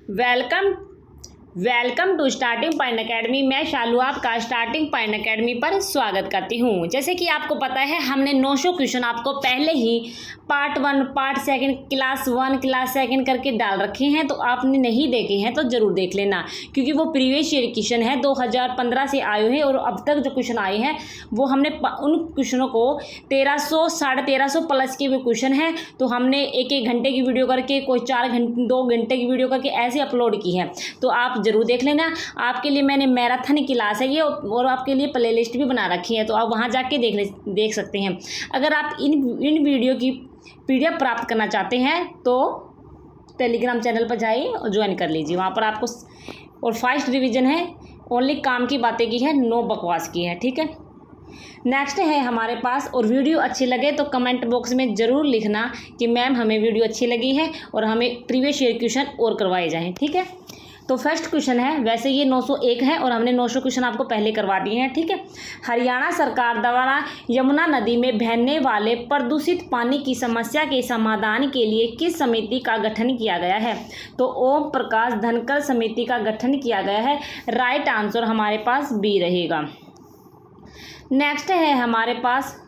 Welcome to starting point academy. मैं शालू आपका starting point academy पर स्वागत करती हूँ। जैसे कि आपको पता है, हमने 900 क्वेश्चन आपको पहले ही पार्ट 1, पार्ट 2, क्लास 1, क्लास 2 करके डाल रखे हैं। तो आपने नहीं देखे हैं तो ज़रूर देख लेना, क्योंकि वो प्रीवियस ईयर क्वेश्चन है 2015 से आए हैं। और अब तक जो क्वेश्चन आए हैं वो हमने उन क्वेश्चनों को 1300, 1350 प्लस के भी क्वेश्चन हैं। तो हमने 1-1 घंटे की वीडियो करके, कोई 2 घंटे की वीडियो करके ऐसे अपलोड की है। तो आप ज़रूर देख लेना। आपके लिए मैंने मैराथन क्लास है ये, और आपके लिए प्लेलिस्ट भी बना रखी है, तो आप वहाँ जाके देख सकते हैं। अगर आप इन वीडियो की PDF प्राप्त करना चाहते हैं तो टेलीग्राम चैनल पर जाइए और ज्वाइन कर लीजिए। वहाँ पर आपको, और फर्स्ट रिवीजन है, ओनली काम की बातें की है, नो बकवास की है, ठीक है। नेक्स्ट है हमारे पास, और वीडियो अच्छी लगे तो कमेंट बॉक्स में ज़रूर लिखना कि मैम हमें वीडियो अच्छी लगी है और हमें प्रीवियस ईयर क्वेश्चन और करवाए जाएँ, ठीक है। तो फर्स्ट क्वेश्चन है, वैसे ये 901 है और हमने 900 क्वेश्चन आपको पहले करवा दिए हैं, ठीक है। हरियाणा सरकार द्वारा यमुना नदी में बहने वाले प्रदूषित पानी की समस्या के समाधान के लिए किस समिति का गठन किया गया है? तो ओम प्रकाश धनखड़ समिति का गठन किया गया है। राइट आंसर हमारे पास बी रहेगा। नेक्स्ट है हमारे पास,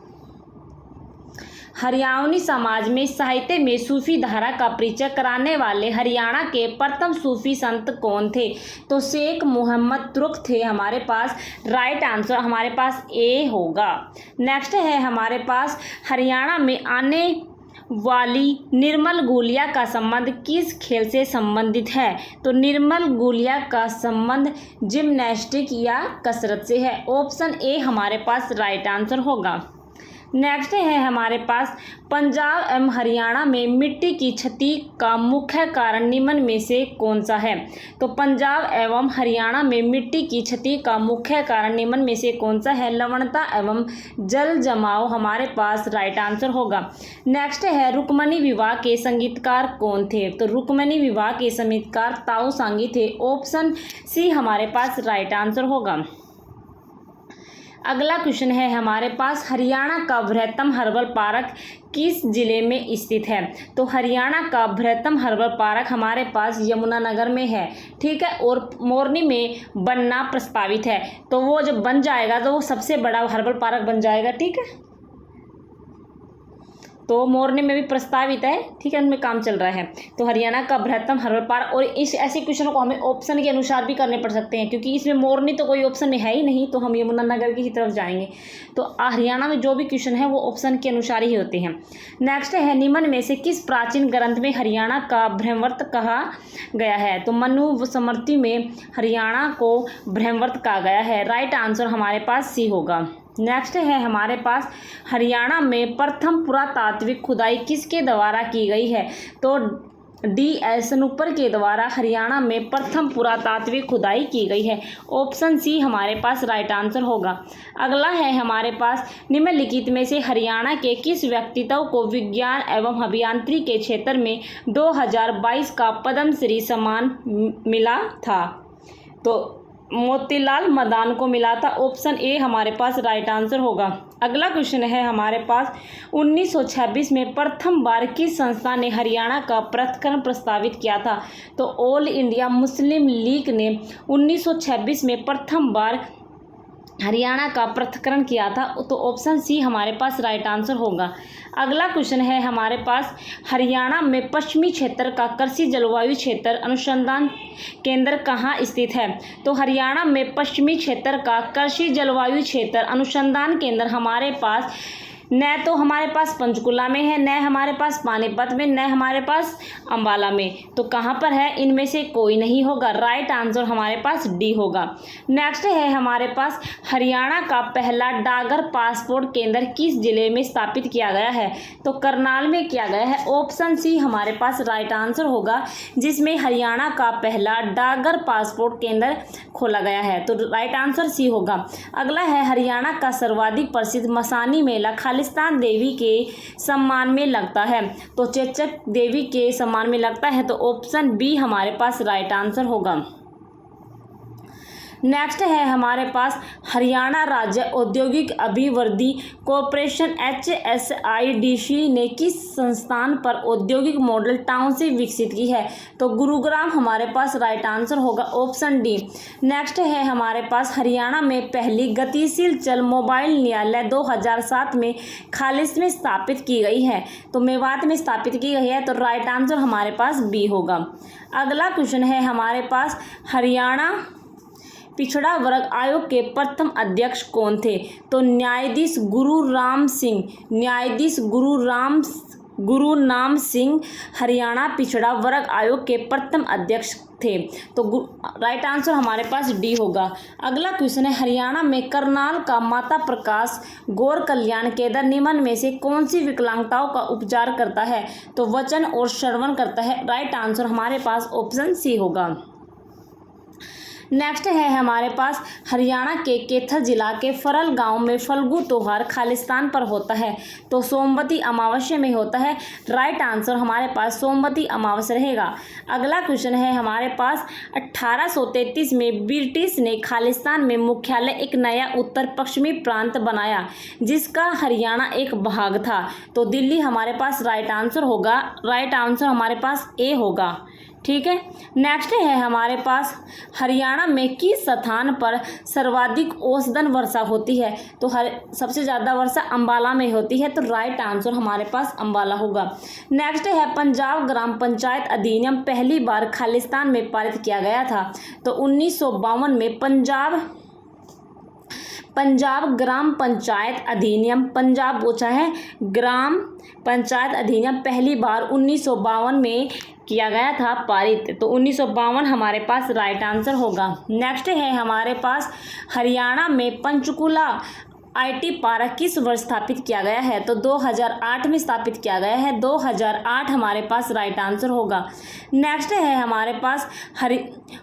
हरियाणवी समाज में साहित्य में सूफी धारा का परिचय कराने वाले हरियाणा के प्रथम सूफी संत कौन थे? तो शेख मोहम्मद तुर्क थे हमारे पास। राइट आंसर हमारे पास ए होगा। नेक्स्ट है हमारे पास, हरियाणा में आने वाली निर्मल गुलिया का संबंध किस खेल से संबंधित है? तो निर्मल गुलिया का संबंध जिम्नास्टिक या कसरत से है। ऑप्शन ए हमारे पास राइट आंसर होगा। नेक्स्ट है हमारे पास, पंजाब एवं हरियाणा में मिट्टी की क्षति का मुख्य कारण निम्न में से कौन सा है? तो पंजाब एवं हरियाणा में मिट्टी की क्षति का मुख्य कारण निम्न में से कौन सा है? लवणता एवं जल जमाव हमारे पास राइट आंसर होगा। नेक्स्ट है, रुक्मणी विवाह के संगीतकार कौन थे? तो रुक्मणी विवाह के संगीतकार ताऊ सांगी थे। ऑप्शन सी हमारे पास राइट आंसर होगा। अगला क्वेश्चन है हमारे पास, हरियाणा का बृहत्तम हर्बल पार्क किस जिले में स्थित है? तो हरियाणा का बृहत्तम हर्बल पार्क हमारे पास यमुनानगर में है, ठीक है। और मोरनी में बनना प्रस्तावित है। तो वो जब बन जाएगा तो वो सबसे बड़ा हर्बल पार्क बन जाएगा, ठीक है। तो मोरनी में भी प्रस्तावित है, ठीक है, उनमें काम चल रहा है। तो हरियाणा का बृहत्तम हर्बल पार्क, और इस ऐसे क्वेश्चनों को हमें ऑप्शन के अनुसार भी करने पड़ सकते हैं, क्योंकि इसमें मोरनी तो कोई ऑप्शन में है ही नहीं, तो हम यमुनानगर की तरफ जाएंगे। तो हरियाणा में जो भी क्वेश्चन है वो ऑप्शन के अनुसार ही होते हैं। नेक्स्ट है, निम्न में से किस प्राचीन ग्रंथ में हरियाणा का ब्रह्मवर्त कहा गया है? तो मनुस्मृति में हरियाणा को ब्रह्मवर्त कहा गया है। राइट आंसर हमारे पास सी होगा। नेक्स्ट है हमारे पास, हरियाणा में प्रथम पुरातात्विक खुदाई किसके द्वारा की गई है? तो D.S. सनूपर के द्वारा हरियाणा में प्रथम पुरातात्विक खुदाई की गई है। ऑप्शन सी हमारे पास राइट आंसर होगा। अगला है हमारे पास, निम्नलिखित में से हरियाणा के किस व्यक्तित्व को विज्ञान एवं अभियांत्रिकी के क्षेत्र में 2022 का पद्मश्री सम्मान मिला था? तो मोतीलाल मदान को मिला था। ऑप्शन ए हमारे पास राइट आंसर होगा। अगला क्वेश्चन है हमारे पास, 1926 में प्रथम बार किस संस्था ने हरियाणा का पृथक्करण प्रस्तावित किया था? तो ऑल इंडिया मुस्लिम लीग ने 1926 में प्रथम बार हरियाणा का पृथक्करण किया था। तो ऑप्शन सी हमारे पास राइट आंसर होगा। अगला क्वेश्चन है हमारे पास, हरियाणा में पश्चिमी क्षेत्र का कृषि जलवायु क्षेत्र अनुसंधान केंद्र कहाँ स्थित है? तो हरियाणा में पश्चिमी क्षेत्र का कृषि जलवायु क्षेत्र अनुसंधान केंद्र हमारे पास न तो हमारे पास पंचकुला में है, न हमारे पास पानीपत में, न हमारे पास अंबाला में। तो कहाँ पर है? इनमें से कोई नहीं होगा। राइट आंसर हमारे पास डी होगा। नेक्स्ट है हमारे पास, हरियाणा का पहला डाकघर पासपोर्ट केंद्र किस जिले में स्थापित किया गया है? तो करनाल में किया गया है। ऑप्शन सी हमारे पास राइट आंसर होगा, जिसमें हरियाणा का पहला डाकघर पासपोर्ट केंद्र खोला गया है। तो राइट आंसर सी होगा। अगला है, हरियाणा का सर्वाधिक प्रसिद्ध मसानी मेला खालिस्तान देवी के सम्मान में लगता है? तो चेचक देवी के सम्मान में लगता है। तो ऑप्शन बी हमारे पास राइट आंसर होगा। नेक्स्ट है हमारे पास हरियाणा राज्य औद्योगिक अभिवृद्धि कॉरपोरेशन HSIDC ने किस संस्थान पर औद्योगिक मॉडल टाउनशिप विकसित की है? तो गुरुग्राम हमारे पास राइट आंसर होगा ऑप्शन डी। नेक्स्ट है हमारे पास हरियाणा में पहली गतिशील चल मोबाइल न्यायालय 2007 में खालिस में स्थापित की गई है। तो मेवात में स्थापित की गई है, तो राइट आंसर हमारे पास बी होगा। अगला क्वेश्चन है हमारे पास हरियाणा पिछड़ा वर्ग आयोग के प्रथम अध्यक्ष कौन थे? तो न्यायाधीश गुरु नाम सिंह हरियाणा पिछड़ा वर्ग आयोग के प्रथम अध्यक्ष थे। तो राइट आंसर हमारे पास डी होगा। अगला क्वेश्चन है हरियाणा में करनाल का माता प्रकाश गौर कल्याण केंद्र निम्न में से कौन सी विकलांगताओं का उपचार करता है? तो वचन और श्रवण करता है। राइट आंसर हमारे पास ऑप्शन सी होगा। नेक्स्ट है हमारे पास हरियाणा के कैथल जिला के फरल गांव में फल्गु त्योहार खालिस्तान पर होता है। तो सोमवती अमावस्या में होता है। राइट आंसर हमारे पास सोमवती अमावस्या रहेगा। अगला क्वेश्चन है हमारे पास 1833 में ब्रिटिश ने खालिस्तान में मुख्यालय एक नया उत्तर पश्चिमी प्रांत बनाया जिसका हरियाणा एक भाग था। तो दिल्ली हमारे पास राइट आंसर होगा। राइट आंसर हमारे पास ए होगा। ठीक है। नेक्स्ट है हमारे पास हरियाणा में किस स्थान पर सर्वाधिक औसतन वर्षा होती है? तो सबसे ज़्यादा वर्षा अंबाला में होती है। तो राइट आंसर हमारे पास अंबाला होगा। नेक्स्ट है पंजाब ग्राम पंचायत अधिनियम पहली बार खालिस्तान में पारित किया गया था। तो 1952 में पंजाब ग्राम पंचायत अधिनियम, पंजाब पूछा है, ग्राम पंचायत अधिनियम पहली बार 1952 में किया गया था पारित। तो 1952 हमारे पास राइट आंसर होगा। नेक्स्ट है हमारे पास हरियाणा में पंचकुला IT पार्क किस वर्ष स्थापित किया गया है? तो 2008 में स्थापित किया गया है। 2008 हमारे पास राइट आंसर होगा। नेक्स्ट है हमारे पास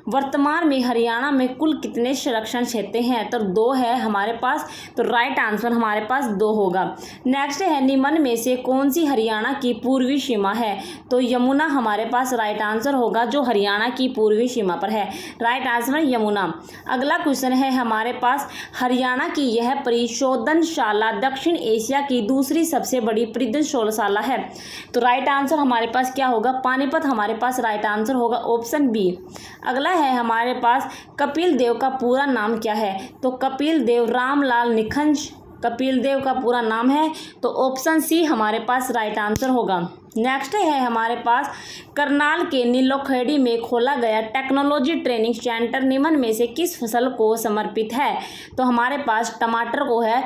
वर्तमान में हरियाणा में कुल कितने संरक्षण क्षेत्र हैं? तो 2 है हमारे पास। तो राइट आंसर हमारे पास 2 होगा। नेक्स्ट है निम्न में से कौन सी हरियाणा की पूर्वी सीमा है? तो यमुना हमारे पास राइट आंसर होगा, जो हरियाणा की पूर्वी सीमा पर है। Right answer Yamuna. अगला क्वेश्चन है हमारे पास हरियाणा की यह परिशोधनशाला दक्षिण एशिया की दूसरी सबसे बड़ी परिशोधनशाला है। तो राइट आंसर हमारे पास क्या होगा? पानीपत हमारे पास राइट आंसर होगा ऑप्शन बी। अगला है हमारे पास कपिल देव का पूरा नाम क्या है? तो कपिल देव रामलाल निखंज कपिल देव का पूरा नाम है। तो ऑप्शन सी हमारे पास राइट आंसर होगा। नेक्स्ट है हमारे पास करनाल के नीलोखेड़ी में खोला गया टेक्नोलॉजी ट्रेनिंग सेंटर निम्न में से किस फसल को समर्पित है? तो हमारे पास टमाटर को है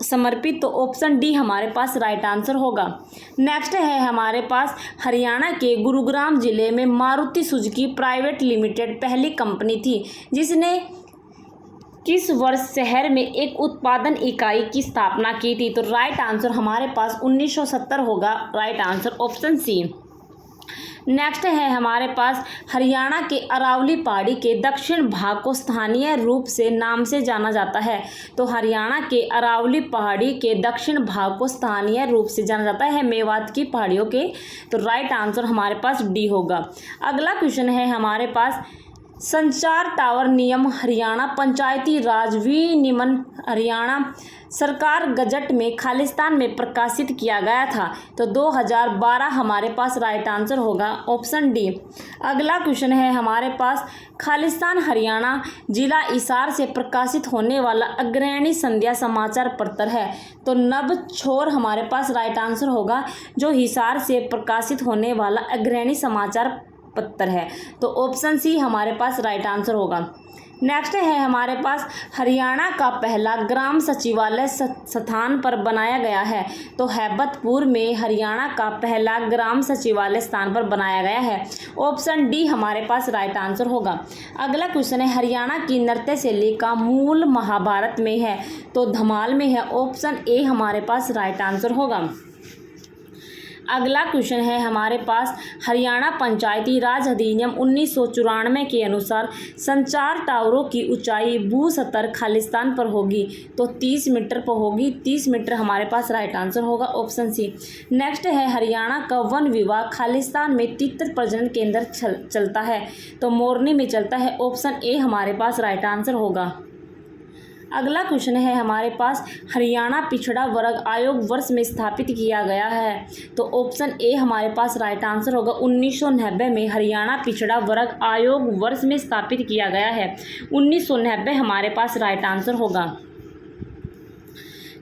समर्पित। तो ऑप्शन डी हमारे पास राइट आंसर होगा। नेक्स्ट है हमारे पास हरियाणा के गुरुग्राम जिले में मारुति सुजुकी प्राइवेट लिमिटेड पहली कंपनी थी जिसने किस वर्ष शहर में एक उत्पादन इकाई की स्थापना की थी? तो राइट आंसर हमारे पास 1970 होगा। Right answer option C. Next है हमारे पास हरियाणा के अरावली पहाड़ी के दक्षिण भाग को स्थानीय रूप से नाम से जाना जाता है। तो हरियाणा के अरावली पहाड़ी के दक्षिण भाग को स्थानीय रूप से जाना जाता है मेवात की पहाड़ियों के। तो राइट आंसर हमारे पास डी होगा। अगला क्वेश्चन है हमारे पास संचार टावर नियम हरियाणा पंचायती राज विनियमन हरियाणा सरकार गजट में खालिस्तान में प्रकाशित किया गया था। तो 2012 हमारे पास राइट आंसर होगा ऑप्शन डी। अगला क्वेश्चन है हमारे पास खालिस्तान हरियाणा जिला हिसार से प्रकाशित होने वाला अग्रणी संध्या समाचार पत्र है। तो नव छोर हमारे पास राइट आंसर होगा, जो हिसार से प्रकाशित होने वाला अग्रणी समाचार पत्र है। तो ऑप्शन सी हमारे पास राइट आंसर होगा। नेक्स्ट है हमारे पास हरियाणा का पहला ग्राम सचिवालय स्थान पर बनाया गया है। तो हैबतपुर में हरियाणा का पहला ग्राम सचिवालय स्थान पर बनाया गया है। ऑप्शन डी हमारे पास राइट आंसर होगा। अगला क्वेश्चन है हरियाणा की नृत्य शैली का मूल महाभारत में है। तो धमाल में है। ऑप्शन ए हमारे पास राइट आंसर होगा। अगला क्वेश्चन है हमारे पास, हरियाणा पंचायती राज अधिनियम 1994 के अनुसार संचार टावरों की ऊंचाई भूस्तर खालिस्तान पर होगी, तो 30 मीटर पर होगी। 30 मीटर हमारे पास राइट आंसर होगा, ऑप्शन सी। नेक्स्ट है, हरियाणा का वन विभाग खालिस्तान में तीतर प्रजनन केंद्र चलता है, तो मोरनी में चलता है, ऑप्शन ए हमारे पास राइट आंसर होगा। अगला क्वेश्चन है हमारे पास, हरियाणा पिछड़ा वर्ग आयोग वर्ष में स्थापित किया गया है, तो ऑप्शन ए हमारे पास राइट आंसर होगा। 1990 में हरियाणा पिछड़ा वर्ग आयोग वर्ष में स्थापित किया गया है, 1990 हमारे पास राइट आंसर होगा।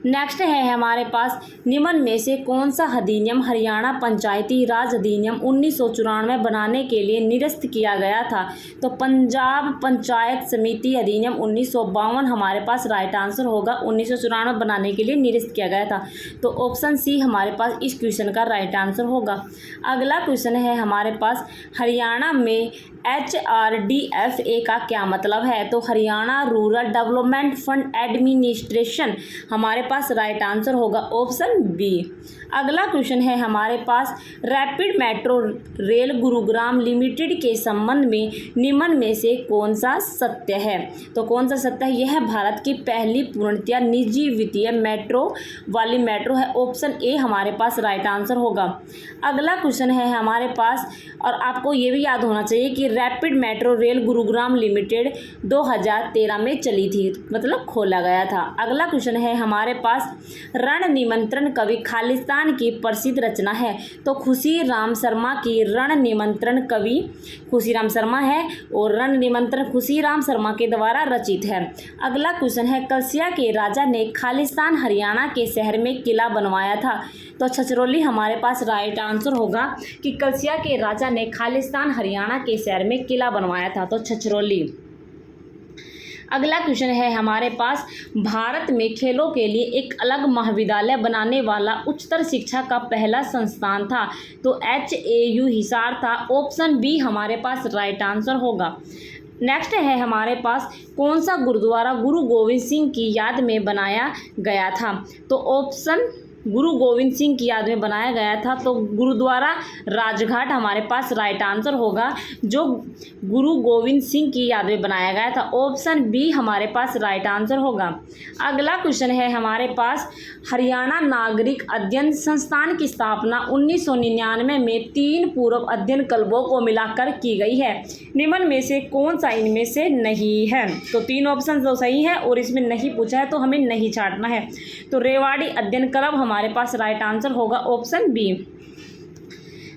नेक्स्ट है हमारे पास, निम्न में से कौन सा अधिनियम हरियाणा पंचायती राज अधिनियम 1994 बनाने के लिए निरस्त किया गया था, तो पंजाब पंचायत समिति अधिनियम 1952 हमारे पास राइट आंसर होगा। 1994 बनाने के लिए निरस्त किया गया था, तो ऑप्शन सी हमारे पास इस क्वेश्चन का राइट आंसर होगा। अगला क्वेश्चन है हमारे पास, हरियाणा में HRDFA का क्या मतलब है, तो Haryana rural development fund administration हमारे पास राइट आंसर होगा, ऑप्शन बी। अगला क्वेश्चन है हमारे पास, rapid metro rail Gurugram limited के संबंध में निम्न में से कौन सा सत्य है, तो कौन सा सत्य है? यह भारत की पहली पूर्णतया निजी वित्तीय मेट्रो वाली मेट्रो है, ऑप्शन ए हमारे पास राइट आंसर होगा। अगला क्वेश्चन है हमारे पास, और आपको ये भी याद होना चाहिए कि rapid metro rail Gurugram limited 2013 में चली थी, मतलब खोला गया था। अगला क्वेश्चन है हमारे पास, रण निमंत्रण कवि खालिस्तान की प्रसिद्ध रचना है, तो खुशी राम शर्मा की रण निमंत्रण कवि खुशी राम शर्मा है, और रण निमंत्रण खुशी राम शर्मा के द्वारा रचित है। अगला क्वेश्चन है, कलसिया के राजा ने खालिस्तान हरियाणा के शहर में किला बनवाया था, तो छछरौली हमारे पास राइट आंसर होगा कि कलसिया के राजा ने खालिस्तान हरियाणा के शहर में किला बनवाया था, तो छछरौली। अगला क्वेश्चन है हमारे पास, भारत में खेलों के लिए एक अलग महाविद्यालय बनाने वाला उच्चतर शिक्षा का पहला संस्थान था, तो HAU हिसार था, ऑप्शन बी हमारे पास राइट आंसर होगा। नेक्स्ट है हमारे पास, कौन सा गुरुद्वारा गुरु गोविंद सिंह की याद में बनाया गया था, तो ऑप्शन गुरु गोविंद सिंह की याद में बनाया गया था, तो गुरुद्वारा राजघाट हमारे पास राइट आंसर होगा, जो गुरु गोविंद सिंह की याद में बनाया गया था, ऑप्शन बी हमारे पास राइट आंसर होगा। अगला क्वेश्चन है हमारे पास, हरियाणा नागरिक अध्ययन संस्थान की स्थापना 1999 में 3 पूर्व अध्ययन क्लबों को मिलाकर की गई है, निम्न में से कौन सा इनमें से नहीं है, तो 3 ऑप्शन तो सही है और इसमें नहीं पूछा है तो हमें नहीं छांटना है, तो रेवाड़ी अध्ययन क्लब हमारे पास राइट आंसर होगा, ऑप्शन बी।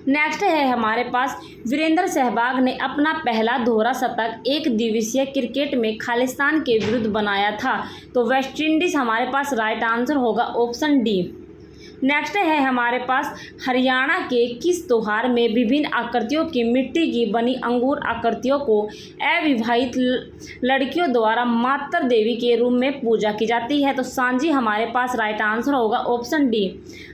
नेक्स्ट है हमारे पास, वीरेंद्र सहवाग ने अपना पहला दोहरा शतक एक दिवसीय क्रिकेट में खालिस्तान के विरुद्ध बनाया था, तो वेस्ट इंडीज हमारे पास राइट आंसर होगा, ऑप्शन डी। नेक्स्ट है हमारे पास, हरियाणा के किस त्योहार में विभिन्न आकृतियों की मिट्टी की बनी अंगूर आकृतियों को अविवाहित लड़कियों द्वारा मातृ देवी के रूप में पूजा की जाती है, तो सांझी हमारे पास राइट आंसर होगा, ऑप्शन डी।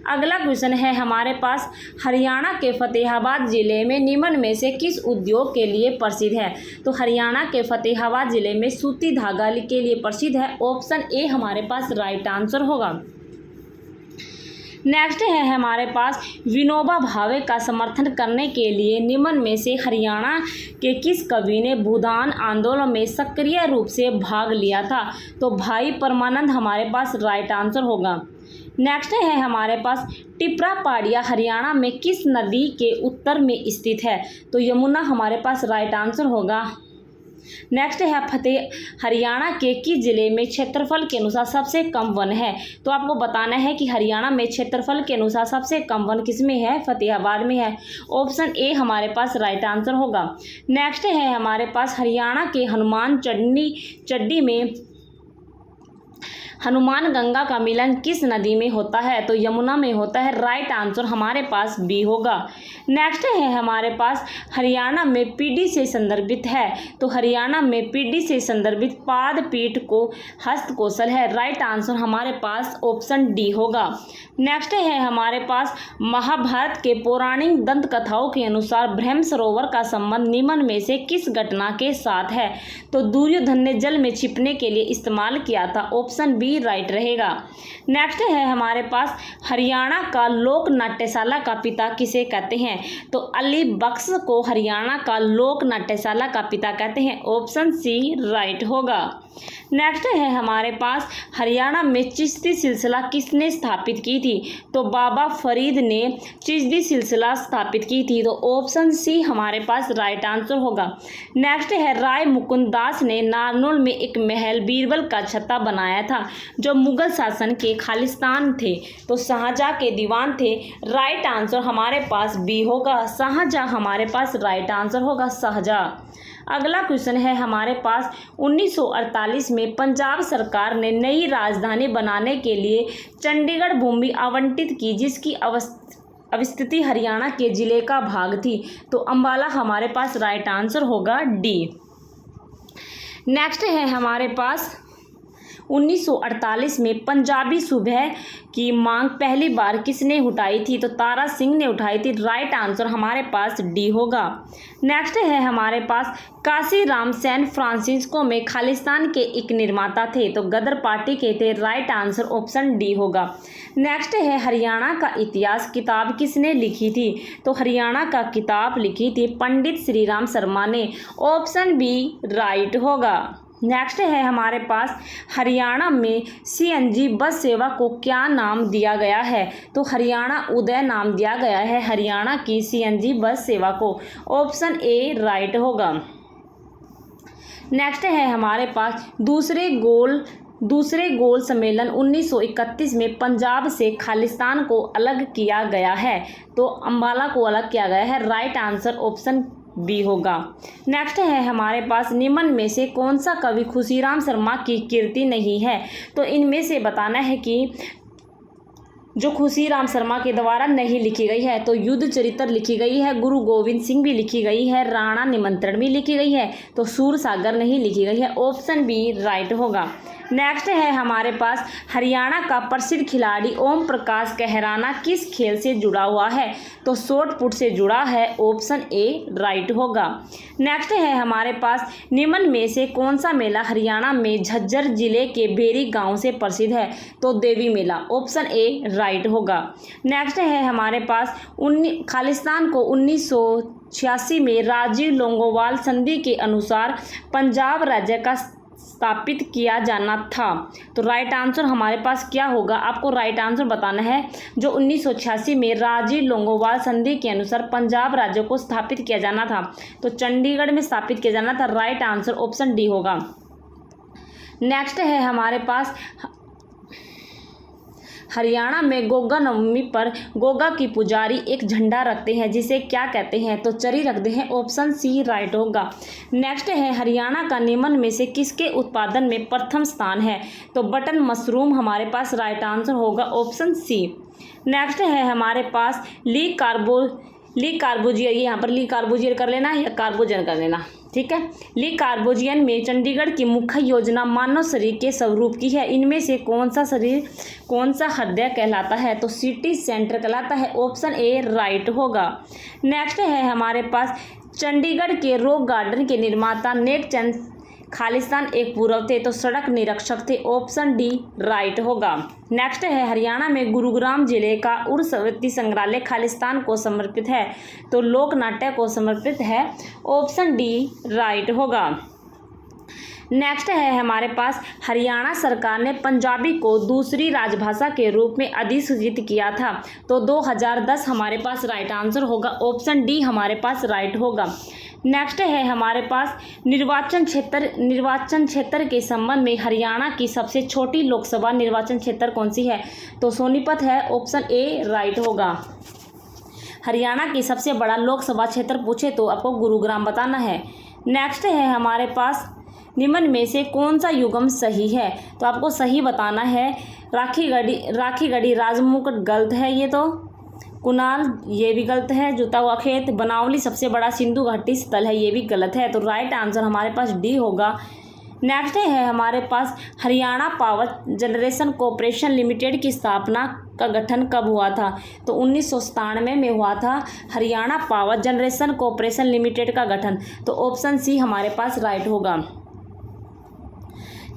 अगला क्वेश्चन है हमारे पास, हरियाणा के फतेहाबाद जिले में निम्न में से किस उद्योग के लिए प्रसिद्ध है, तो हरियाणा के फतेहाबाद जिले में सूती धागा के लिए प्रसिद्ध है, ऑप्शन ए हमारे पास राइट आंसर होगा। नेक्स्ट है हमारे पास, विनोबा भावे का समर्थन करने के लिए निम्न में से हरियाणा के किस कवि ने भूदान आंदोलन में सक्रिय रूप से भाग लिया था, तो भाई परमानंद हमारे पास राइट आंसर होगा। नेक्स्ट है हमारे पास, टिपरा पाड़िया हरियाणा में किस नदी के उत्तर में स्थित है, तो यमुना हमारे पास राइट आंसर होगा। नेक्स्ट है हरियाणा के किस जिले में क्षेत्रफल के अनुसार सबसे कम वन है, तो आपको बताना है कि हरियाणा में क्षेत्रफल के अनुसार सबसे कम वन किसमें है, फतेहाबाद में है, ऑप्शन ए हमारे पास राइट आंसर होगा। नेक्स्ट है हमारे पास, हरियाणा के हनुमान चड्डी में हनुमान गंगा का मिलन किस नदी में होता है, तो यमुना में होता है, राइट आंसर हमारे पास बी होगा। नेक्स्ट है हमारे पास, हरियाणा में पीढ़ी से संदर्भित है, तो हरियाणा में पीढ़ी से संदर्भित पादपीठ को हस्तकौशल है, राइट आंसर हमारे पास ऑप्शन डी होगा। नेक्स्ट है हमारे पास, महाभारत के पौराणिक दंत कथाओं के अनुसार ब्रह्म सरोवर का संबंध निम्न में से किस घटना के साथ है, तो दुर्योधन ने जल में छिपने के लिए इस्तेमाल किया था, ऑप्शन बी डी राइट रहेगा। नेक्स्ट है हमारे पास हरियाणा का लोक नाट्यशाला का पिता किसे कहते हैं? तो अली बख्श को हरियाणा का लोक नाट्यशाला का पिता कहते हैं। ऑप्शन सी राइट होगा। नेक्स्ट है हमारे पास हरियाणा में चिश्ती सिलसिला किसने स्थापित की थी? तो बाबा फरीद ने चिश्ती सिलसिला स्थापित की थी। तो ऑप्शन सी हमारे पास राइट आंसर होगा। नेक्स्ट है राय मुकुंद दास ने नारनौल में एक महल बीरबल का छत्ता बनाया था जो मुगल शासन के खालिस्तान थे। तो शाहजहां के दीवान थे। राइट आंसर हमारे पास बी होगा। शाहजहां हमारे पास राइट आंसर होगा, शाहजहां। अगला क्वेश्चन है हमारे पास 1948 में पंजाब सरकार ने नई राजधानी बनाने के लिए चंडीगढ़ भूमि आवंटित की जिसकी अवस्थिति हरियाणा के जिले का भाग थी। तो अंबाला हमारे पास राइट आंसर होगा, डी। नेक्स्ट है हमारे पास 1948 में पंजाबी सूबे की मांग पहली बार किसने उठाई थी? तो तारा सिंह ने उठाई थी। राइट आंसर हमारे पास डी होगा। नेक्स्ट है हमारे पास काशी राम सैन फ्रांसिस्को में खालिस्तान के एक निर्माता थे। तो गदर पार्टी के थे। राइट आंसर ऑप्शन डी होगा। नेक्स्ट है हरियाणा का इतिहास किताब किसने लिखी थी? तो हरियाणा का किताब लिखी थी पंडित श्री राम शर्मा ने। ऑप्शन बी राइट होगा। नेक्स्ट है हमारे पास हरियाणा में सीएनजी बस सेवा को क्या नाम दिया गया है? तो हरियाणा उदय नाम दिया गया है हरियाणा की सीएनजी बस सेवा को। ऑप्शन ए राइट होगा। नेक्स्ट है हमारे पास दूसरे गोल सम्मेलन 1931 में पंजाब से खालिस्तान को अलग किया गया है। तो अंबाला को अलग किया गया है। राइट आंसर ऑप्शन बी होगा। नेक्स्ट है हमारे पास निम्न में से कौन सा कवि खुशीराम शर्मा की कृति नहीं है? तो इनमें से बताना है कि जो खुशीराम शर्मा के द्वारा नहीं लिखी गई है। तो युद्ध चरित्र लिखी गई है, गुरु गोविंद सिंह भी लिखी गई है, राणा निमंत्रण भी लिखी गई है, तो सूर सागर नहीं लिखी गई है। ऑप्शन बी राइट होगा। नेक्स्ट है हमारे पास हरियाणा का प्रसिद्ध खिलाड़ी ओम प्रकाश कहराना किस खेल से जुड़ा हुआ है? तो शॉट पुट से जुड़ा है। ऑप्शन ए राइट होगा। नेक्स्ट है हमारे पास निम्न में से कौन सा मेला हरियाणा में झज्जर जिले के बेरी गांव से प्रसिद्ध है? तो देवी मेला। ऑप्शन ए राइट होगा। नेक्स्ट है हमारे पास खालिस्तान को 1986 में राजीव लोंगोवाल संधि के अनुसार पंजाब राज्य का स्थापित किया जाना था। तो राइट आंसर हमारे पास क्या होगा? आपको राइट आंसर बताना है। जो 1986 में राजीव लोंगोवाल संधि के अनुसार पंजाब राज्य को स्थापित किया जाना था, तो चंडीगढ़ में स्थापित किया जाना था। राइट आंसर ऑप्शन डी होगा। नेक्स्ट है हमारे पास हरियाणा में गोगा नवमी पर गोगा की पुजारी एक झंडा रखते हैं जिसे क्या कहते हैं? तो चरी रखते हैं। ऑप्शन सी राइट होगा। नेक्स्ट है हरियाणा का निम्न में से किसके उत्पादन में प्रथम स्थान है? तो बटन मशरूम हमारे पास राइट आंसर होगा। Option C. नेक्स्ट है हमारे पास ली कार्बोजियर, यहाँ पर ली कार्बोजियर कर लेना या कार्बोजन कर लेना, ठीक है। ली कार्बोजियन में चंडीगढ़ की मुख्य योजना मानव शरीर के स्वरूप की है। इनमें से कौन सा हृदय कहलाता है? तो सिटी सेंटर कहलाता है। ऑप्शन ए राइट होगा। नेक्स्ट है हमारे पास चंडीगढ़ के रॉक गार्डन के निर्माता नेकचंद खालिस्तान एक पूर्व थे, तो सड़क निरीक्षक थे। ऑप्शन डी राइट होगा। नेक्स्ट है हरियाणा में गुरुग्राम जिले का उर्वशी संग्रहालय खालिस्तान को समर्पित है, तो लोक नाट्य को समर्पित है। ऑप्शन डी राइट होगा। नेक्स्ट है हमारे पास हरियाणा सरकार ने पंजाबी को दूसरी राजभाषा के रूप में अधिसूचित किया था, तो 2010 हमारे पास राइट आंसर होगा। ऑप्शन डी हमारे पास राइट होगा। नेक्स्ट है हमारे पास निर्वाचन क्षेत्र के संबंध में हरियाणा की सबसे छोटी लोकसभा निर्वाचन क्षेत्र कौन सी है? तो सोनीपत है। ऑप्शन ए राइट होगा। हरियाणा की सबसे बड़ा लोकसभा क्षेत्र पूछे तो आपको गुरुग्राम बताना है। नेक्स्ट है हमारे पास निम्न में से कौन सा युग्म सही है? तो आपको सही बताना है। राखीगढ़ी राजमुकुट गलत है, ये तो कुनाल ये भी गलत है। जुता हुआ खेत बनावली सबसे बड़ा सिंधु घाटी स्थल है, ये भी गलत है। तो राइट आंसर हमारे पास डी होगा। नेक्स्ट है हमारे पास Haryana power generation corporation limited की स्थापना का गठन कब हुआ था? तो 1997 में हुआ था Haryana power generation corporation limited का गठन। तो ऑप्शन सी हमारे पास राइट होगा।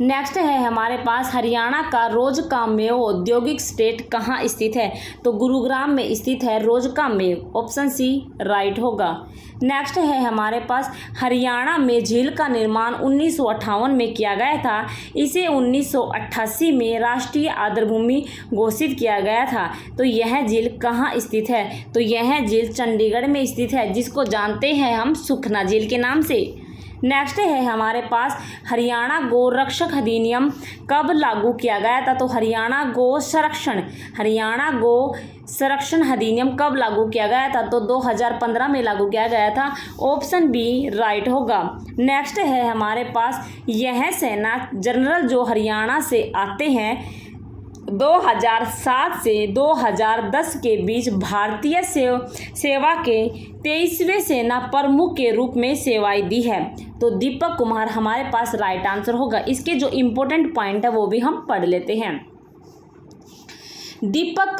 नेक्स्ट है हमारे पास हरियाणा का रोजकामेव औद्योगिक स्टेट कहाँ स्थित है? तो गुरुग्राम में स्थित है रोजकामेव, ऑप्शन सी राइट होगा। नेक्स्ट है हमारे पास हरियाणा में झील का निर्माण 1958 में किया गया था। इसे 1988 में राष्ट्रीय आर्द्रभूमि घोषित किया गया था। तो यह झील कहाँ स्थित है? तो यह झील चंडीगढ़ में स्थित है, जिसको जानते हैं हम सुखना झील के नाम से। नेक्स्ट है हमारे पास हरियाणा गोरक्षक अधिनियम कब लागू किया गया था? तो हरियाणा गो संरक्षण अधिनियम कब लागू किया गया था? तो 2015 में लागू किया गया था, ऑप्शन बी राइट होगा। नेक्स्ट है हमारे पास यह सेना जनरल जो हरियाणा से आते हैं 2007 से 2010 के बीच भारतीय सेवा के 23वें सेना प्रमुख के रूप में सेवाएं दी है। तो दीपक कुमार हमारे पास राइट आंसर होगा। इसके जो इम्पोर्टेंट पॉइंट है वो भी हम पढ़ लेते हैं। दीपक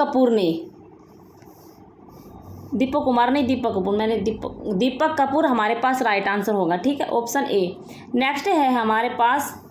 कपूर हमारे पास राइट आंसर होगा, ठीक है, ऑप्शन ए। नेक्स्ट है हमारे पास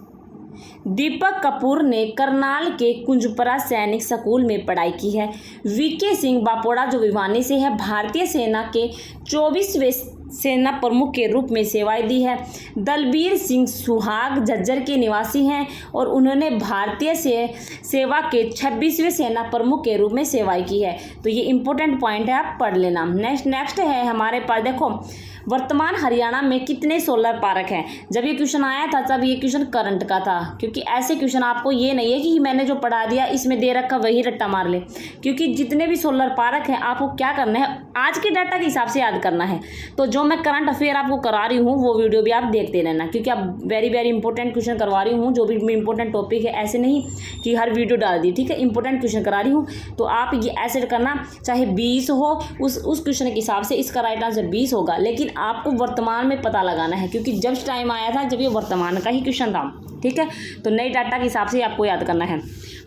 दीपक कपूर ने करनाल के कुंजपरा सैनिक स्कूल में पढ़ाई की है। वीके सिंह बापोड़ा जो भिवानी से है, भारतीय सेना के 24वें सेना प्रमुख के रूप में सेवाएं दी है। दलबीर सिंह सुहाग झज्जर के निवासी हैं और उन्होंने भारतीय सेवा के 26वें सेना प्रमुख के रूप में सेवाएं की है। तो ये इंपॉर्टेंट पॉइंट है, आप पढ़ लेना। नेक्स्ट है हमारे पास, देखो वर्तमान हरियाणा में कितने सोलर पार्क हैं? जब ये क्वेश्चन आया था तब ये क्वेश्चन करंट का था, क्योंकि ऐसे क्वेश्चन आपको ये नहीं है कि मैंने जो पढ़ा दिया इसमें दे रखा वही रट्टा मार ले, क्योंकि जितने भी सोलर पार्क हैं आपको क्या करना है, आज के डाटा के हिसाब से याद करना है। तो जो मैं करंट अफेयर आपको करा रही हूँ वो वीडियो भी आप देखते रहना, क्योंकि आप वेरी इंपॉर्टेंट क्वेश्चन करवा रही हूँ। जो भी इंपॉर्टेंट टॉपिक है, ऐसे नहीं कि हर वीडियो डाल दी, ठीक है, इंपॉर्टेंट क्वेश्चन करा रही हूँ। तो आप ये ऐसे करना, चाहे 20 हो उस क्वेश्चन के हिसाब से इसका राइट आंसर 20 होगा, लेकिन आपको वर्तमान में पता लगाना है, क्योंकि जब टाइम आया था जब ये वर्तमान का ही क्वेश्चन था, ठीक है। तो नई डाटा के हिसाब से आपको याद करना है।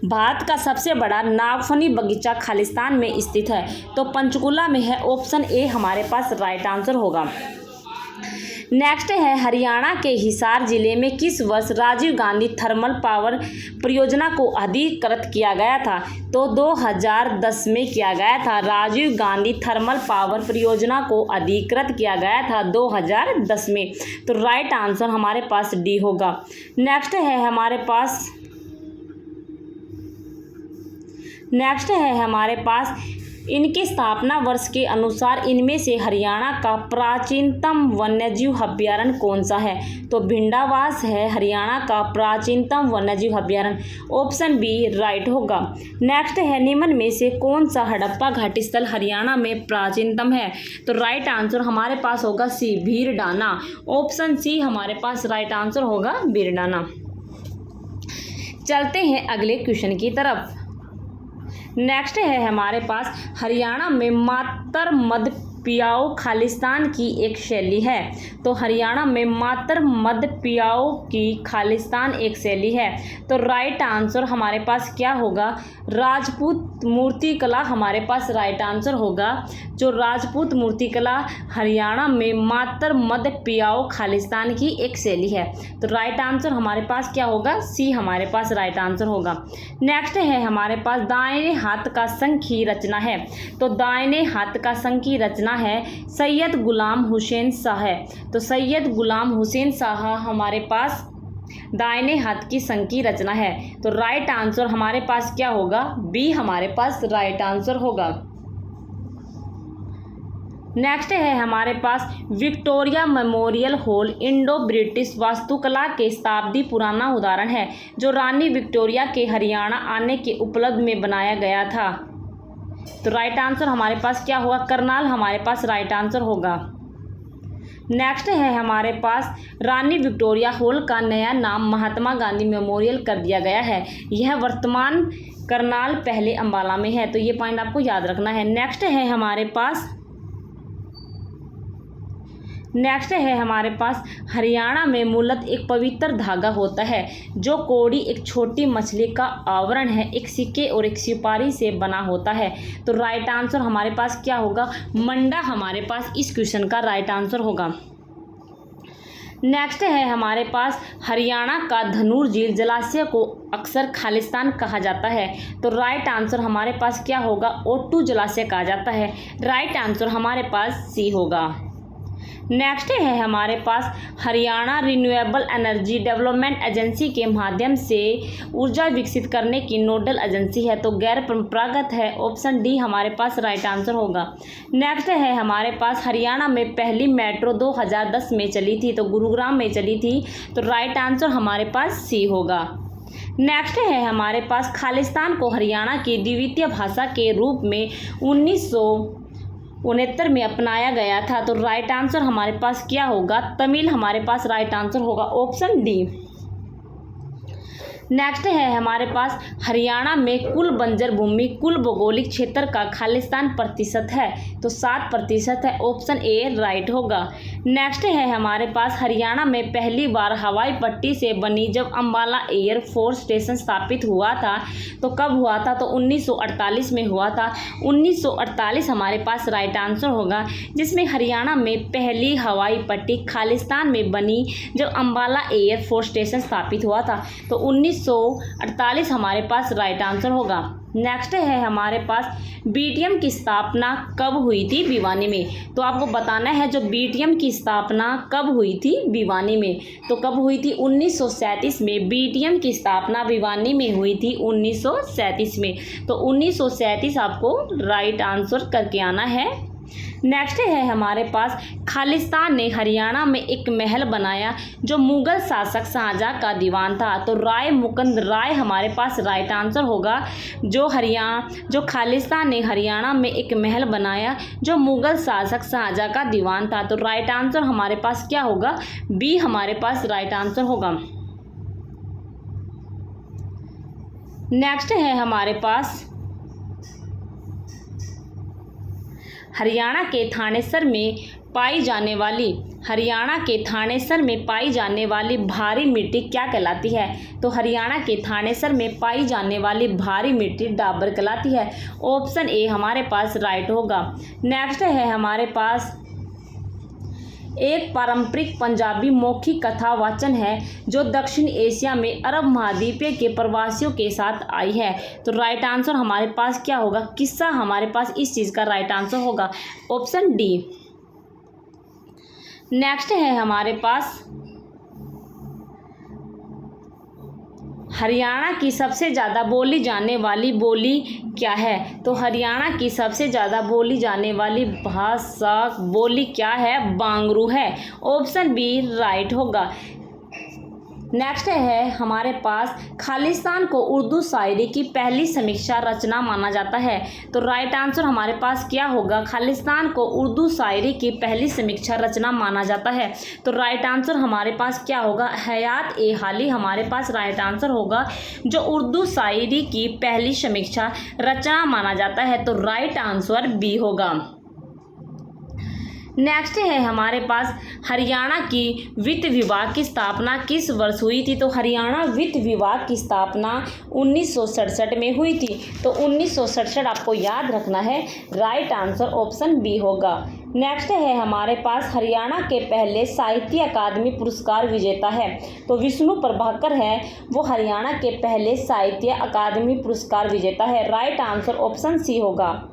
भारत का सबसे बड़ा नागफनी बगीचा खालिस्तान में स्थित है। तो पंचकुला में है, ऑप्शन ए हमारे पास राइट आंसर होगा। नेक्स्ट है हरियाणा के हिसार जिले में किस वर्ष राजीव गांधी थर्मल पावर परियोजना को अधिकृत किया गया था? तो 2010 में किया गया था। राजीव गांधी थर्मल पावर परियोजना को अधिकृत किया गया था 2010 में। तो राइट आंसर हमारे पास डी होगा। नेक्स्ट है हमारे पास इनके स्थापना वर्ष के अनुसार इनमें से हरियाणा का प्राचीनतम वन्यजीव अभ्यारण्य कौन सा है? तो भिंडावास है हरियाणा का प्राचीनतम वन्यजीव अभ्यारण्य, ऑप्शन बी राइट होगा। नेक्स्ट है निम्न में से कौन सा हड़प्पा घाटी स्थल हरियाणा में प्राचीनतम है? तो राइट आंसर हमारे पास होगा सी भीरडाना, ऑप्शन सी हमारे पास राइट आंसर होगा भीरडाना। चलते हैं अगले क्वेश्चन की तरफ। नेक्स्ट है हमारे पास हरियाणा में मातर मद पियाओ खालिस्तान की एक शैली है। तो हरियाणा में मातर मद पियाओ की खालिस्तान एक शैली है। तो राइट आंसर हमारे पास क्या होगा? राजपूत मूर्तिकला हमारे पास राइट आंसर होगा। जो राजपूत मूर्तिकला हरियाणा में मातर मद पियाओ खालिस्तान की एक शैली है। तो राइट आंसर हमारे पास क्या होगा? सी हमारे पास राइट आंसर होगा। नेक्स्ट है हमारे पास दाहिने हाथ का संघ की रचना है। तो दाहिने हाथ का संघ की रचना है सैयद गुलाम हुसैन शाह है। तो सैयद गुलाम हुसैन शाह हमारे पास दाहिने हाथ की संघ की रचना है। तो राइट आंसर हमारे पास क्या होगा? बी हमारे पास राइट आंसर होगा। नेक्स्ट है हमारे पास Victoria Memorial Hall Indo British वास्तुकला के शताब्दी पुराना उदाहरण है, जो रानी विक्टोरिया के हरियाणा आने के उपलक्ष्य में बनाया गया था। तो राइट आंसर हमारे पास क्या होगा? करनाल हमारे पास राइट आंसर होगा। नेक्स्ट है हमारे पास रानी विक्टोरिया हॉल का नया नाम महात्मा गांधी मेमोरियल कर दिया गया है। यह वर्तमान करनाल पहले अंबाला में है। तो ये पॉइंट आपको याद रखना है। नेक्स्ट है हमारे पास हरियाणा में मूलतः एक पवित्र धागा होता है, जो कौड़ी एक छोटी मछली का आवरण है, एक सिक्के और एक सिपारी से बना होता है। तो राइट आंसर हमारे पास क्या होगा? मंडा हमारे पास इस क्वेश्चन का राइट आंसर होगा। नेक्स्ट है हमारे पास हरियाणा का धनूर झील जलाशय को अक्सर खालिस्तान कहा जाता है। तो राइट आंसर हमारे पास क्या होगा, O2 जलाशय कहा जाता है। राइट आंसर हमारे पास सी होगा। नेक्स्ट है हमारे पास Haryana renewable energy development agency के माध्यम से ऊर्जा विकसित करने की नोडल एजेंसी है। तो गैर परंपरागत है, ऑप्शन डी हमारे पास राइट आंसर होगा। नेक्स्ट है हमारे पास हरियाणा में पहली मेट्रो 2010 में चली थी, तो गुरुग्राम में चली थी। तो राइट आंसर हमारे पास सी होगा। नेक्स्ट है हमारे पास खालिस्तान को हरियाणा की द्वितीय भाषा के रूप में 1969 में अपनाया गया था। तो राइट आंसर हमारे पास क्या होगा, तमिल हमारे पास राइट आंसर होगा, ऑप्शन डी। नेक्स्ट है हमारे पास हरियाणा में कुल बंजर भूमि कुल भौगोलिक क्षेत्र का खालिस्तान प्रतिशत है। तो 7% है, ऑप्शन ए राइट होगा। नेक्स्ट है हमारे पास हरियाणा में पहली बार हवाई पट्टी से बनी जब अंबाला एयर फोर्स स्टेशन स्थापित हुआ था। तो कब हुआ था, तो 1948 में हुआ था। 1948 हमारे पास राइट आंसर होगा, जिसमें हरियाणा में पहली हवाई पट्टी खालिस्तान में बनी जब अंबाला एयर फोर्स स्टेशन स्थापित हुआ था। तो 1948 हमारे पास राइट आंसर होगा। नेक्स्ट है हमारे पास बीटीएम की स्थापना कब हुई थी, भिवानी में। तो आपको बताना है जो बीटीएम की स्थापना कब हुई थी, भिवानी में। तो कब हुई थी, 1937 में बीटीएम की स्थापना भिवानी में हुई थी, 1937 में। तो 1937 आपको राइट आंसर करके आना है। नेक्स्ट है हमारे पास खालिस्तान ने हरियाणा में एक महल बनाया जो मुगल शासक शाहजहां का दीवान था। तो राय मुकुंद राय हमारे पास राइट आंसर होगा। जो खालिस्तान ने हरियाणा में एक महल बनाया जो मुगल शासक शाहजहां का दीवान था। तो राइट आंसर हमारे पास क्या होगा, बी हमारे पास राइट आंसर होगा। नेक्स्ट है हमारे पास हरियाणा के थानेसर में पाई जाने वाली भारी मिट्टी क्या कहलाती है। तो हरियाणा के थानेसर में पाई जाने वाली भारी मिट्टी डाबर कहलाती है, ऑप्शन ए हमारे पास राइट होगा। नेक्स्ट है हमारे पास एक पारंपरिक पंजाबी मौखिक कथा वाचन है जो दक्षिण एशिया में अरब महाद्वीप के प्रवासियों के साथ आई है। तो राइट आंसर हमारे पास क्या होगा, किस्सा हमारे पास इस चीज़ का राइट आंसर होगा, ऑप्शन डी। नेक्स्ट है हमारे पास हरियाणा की सबसे ज़्यादा बोली जाने वाली बोली क्या है। तो हरियाणा की सबसे ज़्यादा बोली जाने वाली भाषा बोली क्या है, बांगरू है, ऑप्शन बी राइट होगा। नेक्स्ट है हमारे पास खालिस्तान को उर्दू शायरी की पहली समीक्षा रचना माना जाता है। तो राइट आंसर हमारे पास क्या होगा, खालिस्तान को उर्दू शायरी की पहली समीक्षा रचना माना जाता है। तो राइट आंसर हमारे पास क्या होगा, हयात ए हाली हमारे पास राइट आंसर होगा, जो उर्दू शायरी की पहली समीक्षा रचना माना जाता है। तो राइट आंसर बी होगा। नेक्स्ट है हमारे पास हरियाणा की वित्त विभाग की स्थापना किस वर्ष हुई थी। तो हरियाणा वित्त विभाग की स्थापना 1967 में हुई थी। तो 1967 आपको याद रखना है, राइट आंसर ऑप्शन बी होगा। नेक्स्ट है हमारे पास हरियाणा के पहले साहित्य अकादमी पुरस्कार विजेता है। तो विष्णु प्रभाकर है, वो हरियाणा के पहले साहित्य अकादमी पुरस्कार विजेता है, राइट आंसर ऑप्शन सी होगा।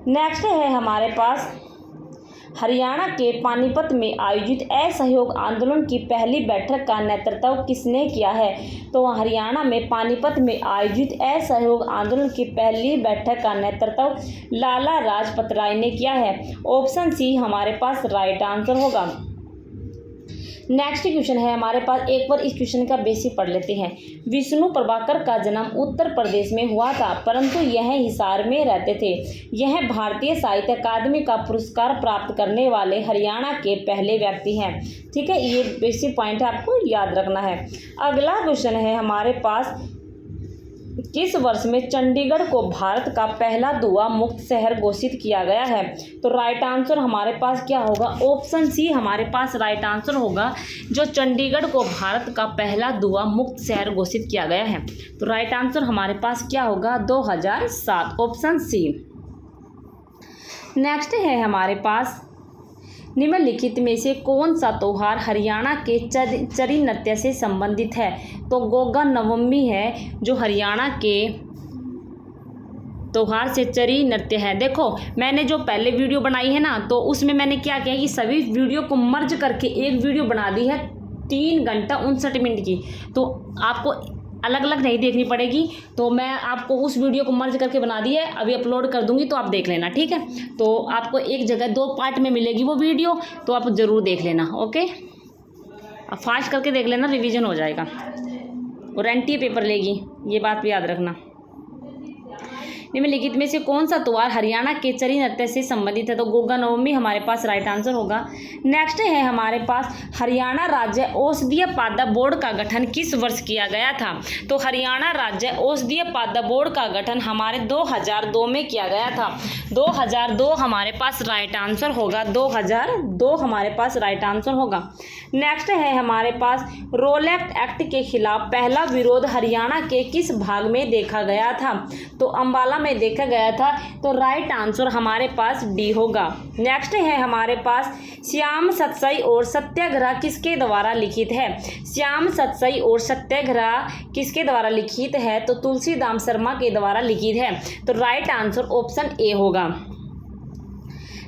नेक्स्ट है हमारे पास हरियाणा के पानीपत में आयोजित असहयोग आंदोलन की पहली बैठक का नेतृत्व किसने किया है। तो हरियाणा में पानीपत में आयोजित असहयोग आंदोलन की पहली बैठक का नेतृत्व लाला लाजपत राय ने किया है, ऑप्शन सी हमारे पास राइट आंसर होगा। नेक्स्ट क्वेश्चन है हमारे पास, एक बार इस क्वेश्चन का बेसिक पढ़ लेते हैं। विष्णु प्रभाकर का जन्म उत्तर प्रदेश में हुआ था, परंतु यह हिसार में रहते थे। यह भारतीय साहित्य अकादमी का पुरस्कार प्राप्त करने वाले हरियाणा के पहले व्यक्ति हैं। ठीक है, ये बेसिक पॉइंट है, आपको याद रखना है। अगला क्वेश्चन है हमारे पास, किस वर्ष में चंडीगढ़ को भारत का पहला धुआं मुक्त शहर घोषित किया गया है। तो राइट आंसर हमारे पास क्या होगा, ऑप्शन सी हमारे पास राइट आंसर होगा, जो चंडीगढ़ को भारत का पहला धुआं मुक्त शहर घोषित किया गया है। तो राइट आंसर हमारे पास क्या होगा, 2007, ऑप्शन सी। नेक्स्ट है हमारे पास निम्नलिखित में से कौन सा त्योहार हरियाणा के चरी नृत्य से संबंधित है? तो गोगा नवमी है जो हरियाणा के त्योहार से चरी नृत्य है। देखो मैंने जो पहले वीडियो बनाई है ना, तो उसमें मैंने क्या किया कि सभी वीडियो को मर्ज करके एक वीडियो बना दी है 3 घंटा 59 मिनट की, तो आपको अलग अलग नहीं देखनी पड़ेगी। तो मैं आपको उस वीडियो को मर्ज करके बना दी है, अभी अपलोड कर दूंगी तो आप देख लेना, ठीक है। तो आपको एक जगह 2 पार्ट में मिलेगी वो वीडियो, तो आप ज़रूर देख लेना, ओके। अब फास्ट करके देख लेना, रिवीजन हो जाएगा और एनटीए पेपर लेगी, ये बात भी याद रखना। निम्नलिखित में से कौन सा त्योहार हरियाणा के चरी नृत्य से संबंधित है? तो गोगा नवमी हमारे पास राइट आंसर होगा। नेक्स्ट है हमारे पास हरियाणा राज्य औषधीय पादप बोर्ड का गठन किस वर्ष किया गया था? तो हरियाणा राज्य औषधीय पादप बोर्ड का गठन हमारे 2002 में किया गया था। 2002 हमारे पास राइट आंसर होगा। 2002 हमारे पास राइट आंसर होगा। नेक्स्ट है हमारे पास रोलैक्ट एक्ट के खिलाफ पहला विरोध हरियाणा के किस भाग में देखा गया था? तो अंबाला में देखा गया था, तो राइट आंसर हमारे पास डी होगा। नेक्स्ट है हमारे पास श्याम सतसई और सत्याग्रह किसके द्वारा लिखित है? श्याम सतसई और सत्याग्रह किसके द्वारा लिखित है? तो तुलसीदास शर्मा के द्वारा लिखित है, तो राइट आंसर ऑप्शन ए होगा।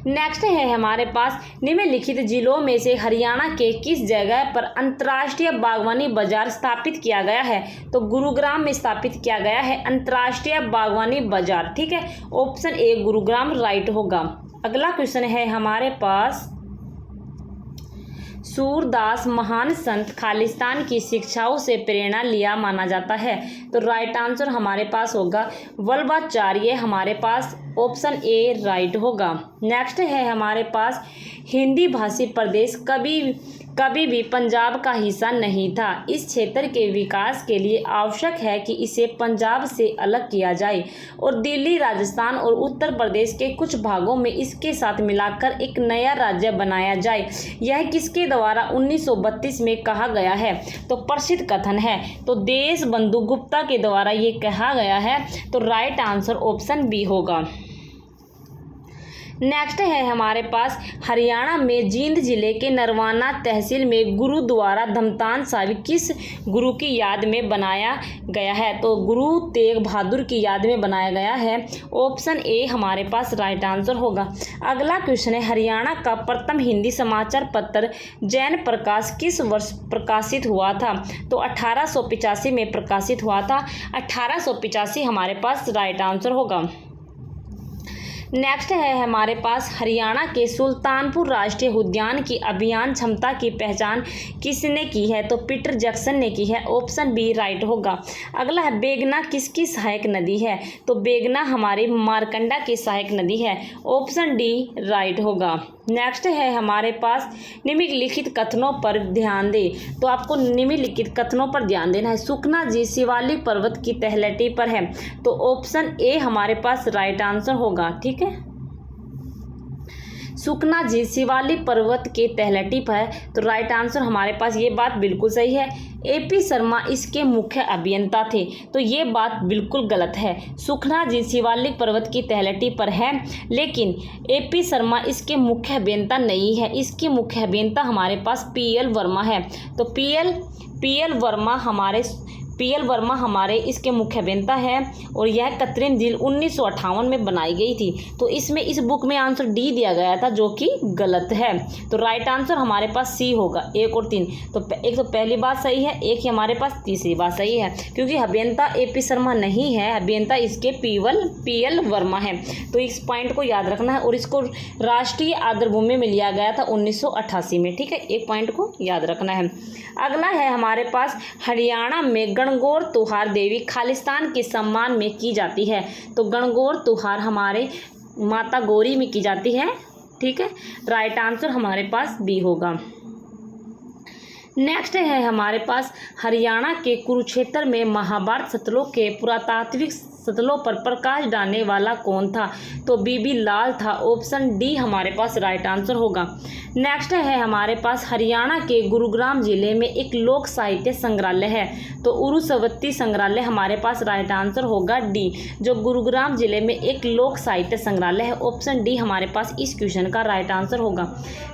नेक्स्ट है हमारे पास निम्नलिखित जिलों में से हरियाणा के किस जगह पर अंतर्राष्ट्रीय बागवानी बाजार स्थापित किया गया है? तो गुरुग्राम में स्थापित किया गया है अंतर्राष्ट्रीय बागवानी बाजार, ठीक है। ऑप्शन ए गुरुग्राम राइट होगा। अगला क्वेश्चन है हमारे पास सूरदास महान संत खालिस्तान की शिक्षाओं से प्रेरणा लिया माना जाता है, तो राइट आंसर हमारे पास होगा वल्लभाचार्य, हमारे पास ऑप्शन ए राइट होगा। नेक्स्ट है हमारे पास हिंदी भाषी प्रदेश कभी भी पंजाब का हिस्सा नहीं था। इस क्षेत्र के विकास के लिए आवश्यक है कि इसे पंजाब से अलग किया जाए और दिल्ली, राजस्थान और उत्तर प्रदेश के कुछ भागों में इसके साथ मिलाकर एक नया राज्य बनाया जाए। यह किसके द्वारा 1932 में कहा गया है? तो प्रसिद्ध कथन है, तो देश बंधु गुप्ता के द्वारा ये कहा गया है, तो राइट आंसर ऑप्शन बी होगा। नेक्स्ट है हमारे पास हरियाणा में जींद जिले के नरवाना तहसील में गुरुद्वारा धमतान साहिब किस गुरु की याद में बनाया गया है? तो गुरु तेग बहादुर की याद में बनाया गया है। ऑप्शन ए हमारे पास राइट आंसर होगा। अगला क्वेश्चन है हरियाणा का प्रथम हिंदी समाचार पत्र जैन प्रकाश किस वर्ष प्रकाशित हुआ था? तो 1885 में प्रकाशित हुआ था। 1885 हमारे पास राइट आंसर होगा। नेक्स्ट है हमारे पास हरियाणा के सुल्तानपुर राष्ट्रीय उद्यान की अभियान क्षमता की पहचान किसने की है? तो पीटर जैक्सन ने की है। ऑप्शन बी राइट होगा। अगला है बेगना किसकी सहायक नदी है? तो बेगना हमारी मारकंडा की सहायक नदी है। ऑप्शन डी राइट होगा। नेक्स्ट है हमारे पास निम्नलिखित कथनों पर ध्यान दें, तो आपको निम्नलिखित कथनों पर ध्यान देना है। सुखना जी शिवालिक पर्वत की तलहटी पर है, तो ऑप्शन ए हमारे पास राइट आंसर होगा, ठीक है। सुखना जी शिवालिक पर्वत के तलहटी पर है, तो राइट आंसर हमारे पास ये बात बिल्कुल सही है। एपी शर्मा इसके मुख्य अभियंता थे, तो ये बात बिल्कुल गलत है। सुखना जी शिवालिक पर्वत की तलहटी पर है, लेकिन एपी शर्मा इसके मुख्य अभियंता नहीं है। इसके मुख्य अभियंता हमारे पास पीएल वर्मा है, तो पीएल वर्मा हमारे इसके मुख्य अभियंता है और यह कृत्रिम झील 1958 में बनाई गई थी। तो इसमें इस बुक में आंसर डी दिया गया था, जो कि गलत है। तो राइट आंसर हमारे पास सी होगा। 1 और 3, तो एक तो पहली बात सही है, एक ही हमारे पास तीसरी बात सही है, क्योंकि अभियंता एपी शर्मा नहीं है, अभियंता इसके पीएल वर्मा है। तो इस पॉइंट को याद रखना है और इसको राष्ट्रीय आर्द्रभूमि में लिया गया था 1988 में, ठीक है। एक पॉइंट को याद रखना है। अगला है हमारे पास हरियाणा में गणगौर त्योहार देवी खालिस्तान के सम्मान में की जाती है, तो गणगौर त्योहार हमारे माता गौरी में की जाती है, ठीक है। राइट आंसर हमारे पास बी होगा। नेक्स्ट है हमारे पास हरियाणा के कुरुक्षेत्र में महाभारत स्थलों के पुरातात्विक सतलों पर प्रकाश डालने वाला कौन था? तो बीबी लाल था। ऑप्शन डी हमारे पास राइट आंसर होगा। नेक्स्ट है हमारे पास हरियाणा के गुरुग्राम जिले में एक लोक साहित्य संग्रहालय है। तो उरुसवती संग्रहालय हमारे पास राइट आंसर होगा डी। जो गुरुग्राम जिले में एक लोक साहित्य संग्रहालय है, ऑप्शन डी हमारे पास इस क्वेश्चन का राइट आंसर होगा।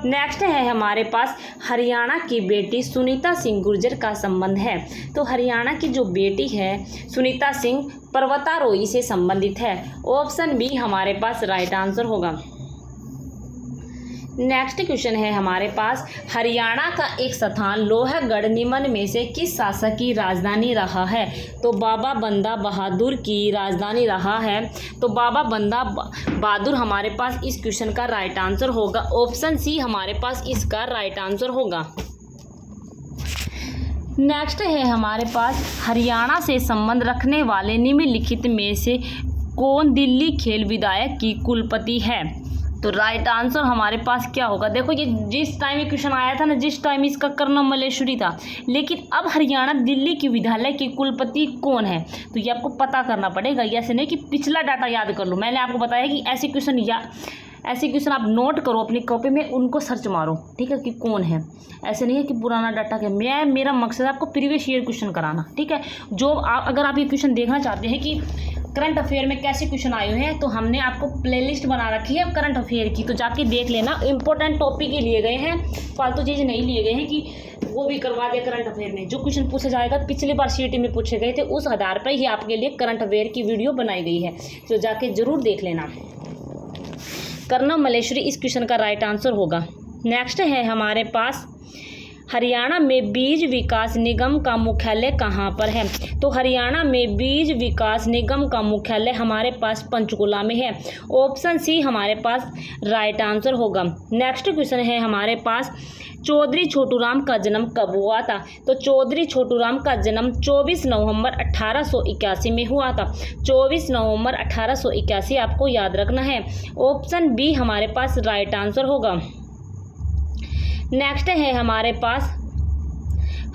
नेक्स्ट है हमारे पास हरियाणा की बेटी सुनीता सिंह गुर्जर का संबंध है। तो हरियाणा की जो बेटी है सुनीता सिंह पर्वतारोही से संबंधित है। ऑप्शन बी हमारे पास राइट आंसर होगा। नेक्स्ट क्वेश्चन है हमारे पास हरियाणा का एक स्थान लोहगढ़ निम्न में से किस शासक की राजधानी रहा है? तो बाबा बंदा बहादुर की राजधानी रहा है। तो बाबा बंदा बहादुर हमारे पास इस क्वेश्चन का राइट आंसर होगा। ऑप्शन सी हमारे पास इसका राइट आंसर होगा। नेक्स्ट है हमारे पास हरियाणा से संबंध रखने वाले निम्नलिखित में से कौन दिल्ली खेल विधायक की कुलपति है? तो राइट आंसर हमारे पास क्या होगा? देखो ये जिस टाइम ये क्वेश्चन आया था ना, जिस टाइम इसका कर्नल मल्लेश्वरी था, लेकिन अब हरियाणा दिल्ली की विद्यालय की कुलपति कौन है? तो ये आपको पता करना पड़ेगा। ऐसे नहीं कि पिछला डाटा याद कर लो। मैंने आपको बताया कि ऐसे क्वेश्चन आप नोट करो अपनी कॉपी में, उनको सर्च मारो, ठीक है, कि कौन है। ऐसे नहीं है कि पुराना डाटा के मेरा मकसद है आपको प्रीवियस ईयर क्वेश्चन कराना, ठीक है। जो अगर आप ये क्वेश्चन देखना चाहते हैं कि करंट अफेयर में कैसे क्वेश्चन आए हुए हैं, तो हमने आपको प्लेलिस्ट बना रखी है करंट अफेयर की, तो जाके देख लेना। इंपॉर्टेंट टॉपिक ही लिए गए हैं, फालतू चीज़ नहीं लिए गए हैं कि वो भी करवा दे। करंट अफेयर में जो क्वेश्चन पूछा जाएगा पिछली बार सीईटी में पूछे गए थे, उस आधार पर ही आपके लिए करंट अफेयर की वीडियो बनाई गई है, तो जाके जरूर देख लेना। कर्नल मल्लेश्वरी इस क्वेश्चन का राइट आंसर होगा। नेक्स्ट है हमारे पास हरियाणा में बीज विकास निगम का मुख्यालय कहाँ पर है? तो हरियाणा में बीज विकास निगम का मुख्यालय हमारे पास पंचकुला में है। ऑप्शन सी हमारे पास राइट आंसर होगा। नेक्स्ट क्वेश्चन है हमारे पास चौधरी छोटूराम का जन्म कब हुआ था? तो चौधरी छोटूराम का जन्म 24 नवंबर 1881 में हुआ था। 24 नवंबर 1881 आपको याद रखना है। ऑप्शन बी हमारे पास राइट आंसर होगा। नेक्स्ट है हमारे पास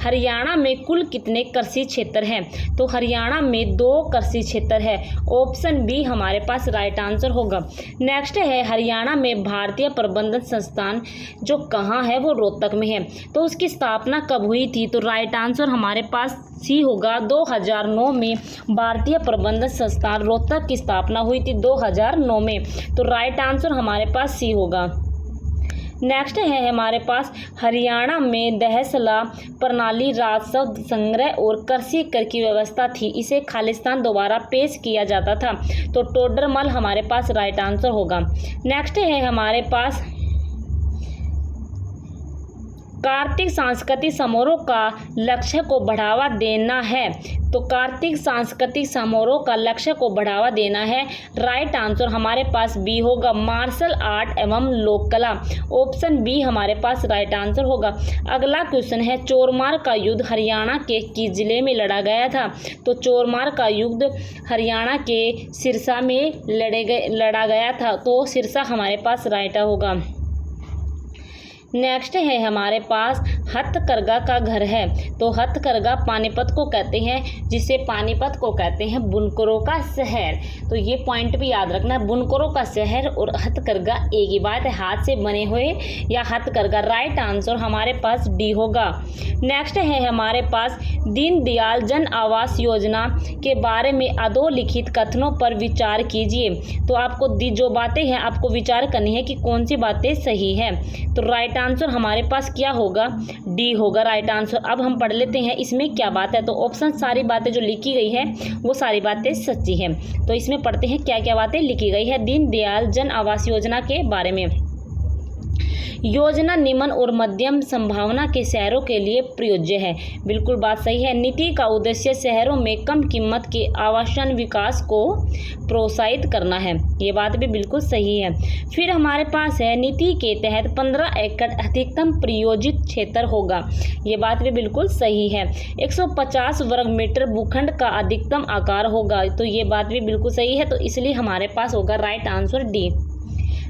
हरियाणा में कुल कितने कृषि क्षेत्र हैं? तो हरियाणा में 2 कृषि क्षेत्र है। ऑप्शन बी हमारे पास राइट आंसर होगा। नेक्स्ट है हरियाणा में भारतीय प्रबंधन संस्थान जो कहाँ है, वो रोहतक में है। तो उसकी स्थापना कब हुई थी? तो राइट आंसर हमारे पास सी होगा। 2009 में भारतीय प्रबंधन संस्थान रोहतक की स्थापना हुई थी 2009 में। तो राइट आंसर हमारे पास सी होगा। नेक्स्ट है हमारे पास हरियाणा में दहसला प्रणाली राजस्व संग्रह और कृषि कर की व्यवस्था थी, इसे खालिस्तान द्वारा पेश किया जाता था। तो टोडरमल हमारे पास राइट आंसर होगा। नेक्स्ट है हमारे पास कार्तिक सांस्कृतिक समारोह का लक्ष्य को बढ़ावा देना है। तो कार्तिक सांस्कृतिक समारोह का लक्ष्य को बढ़ावा देना है। राइट आंसर हमारे पास बी होगा, मार्शल आर्ट एवं लोक कला। ऑप्शन बी हमारे पास राइट आंसर होगा। अगला क्वेश्चन है चोरमार का युद्ध हरियाणा के किस जिले में लड़ा गया था? तो चोरमार का युद्ध हरियाणा के सिरसा में लड़ा गया था। तो सिरसा हमारे पास राइट होगा। नेक्स्ट है हमारे पास हथकरघा का घर है। तो हथकरघा पानीपत को कहते हैं, जिसे पानीपत को कहते हैं बुनकरों का शहर। तो ये पॉइंट भी याद रखना, बुनकरों का शहर और हथकरघा एक ही बात है, हाथ से बने हुए या हथकरघा। राइट आंसर हमारे पास डी होगा। नेक्स्ट है हमारे पास दीनदयाल जन आवास योजना के बारे में अधोलिखित कथनों पर विचार कीजिए। तो आपको जो बातें हैं आपको विचार करनी है कि कौन सी बातें सही है। तो राइट आंसर हमारे पास क्या होगा? डी होगा राइट आंसर। अब हम पढ़ लेते हैं इसमें क्या बात है। तो ऑप्शन सारी बातें जो लिखी गई है वो सारी बातें सच्ची हैं। तो इसमें पढ़ते हैं क्या क्या बातें लिखी गई है दीनदयाल जन आवास योजना के बारे में। योजना निम्न और मध्यम संभावना के शहरों के लिए प्रयोज्य है। बिल्कुल बात सही है। नीति का उद्देश्य शहरों में कम कीमत के आवासन विकास को प्रोत्साहित करना है। ये बात भी बिल्कुल सही है। फिर हमारे पास है नीति के तहत 15 एकड़ अधिकतम प्रयोजित क्षेत्र होगा। ये बात भी बिल्कुल सही है। 150 वर्ग मीटर भूखंड का अधिकतम आकार होगा। तो ये बात भी बिल्कुल सही है। तो इसलिए हमारे पास होगा राइट आंसर डी।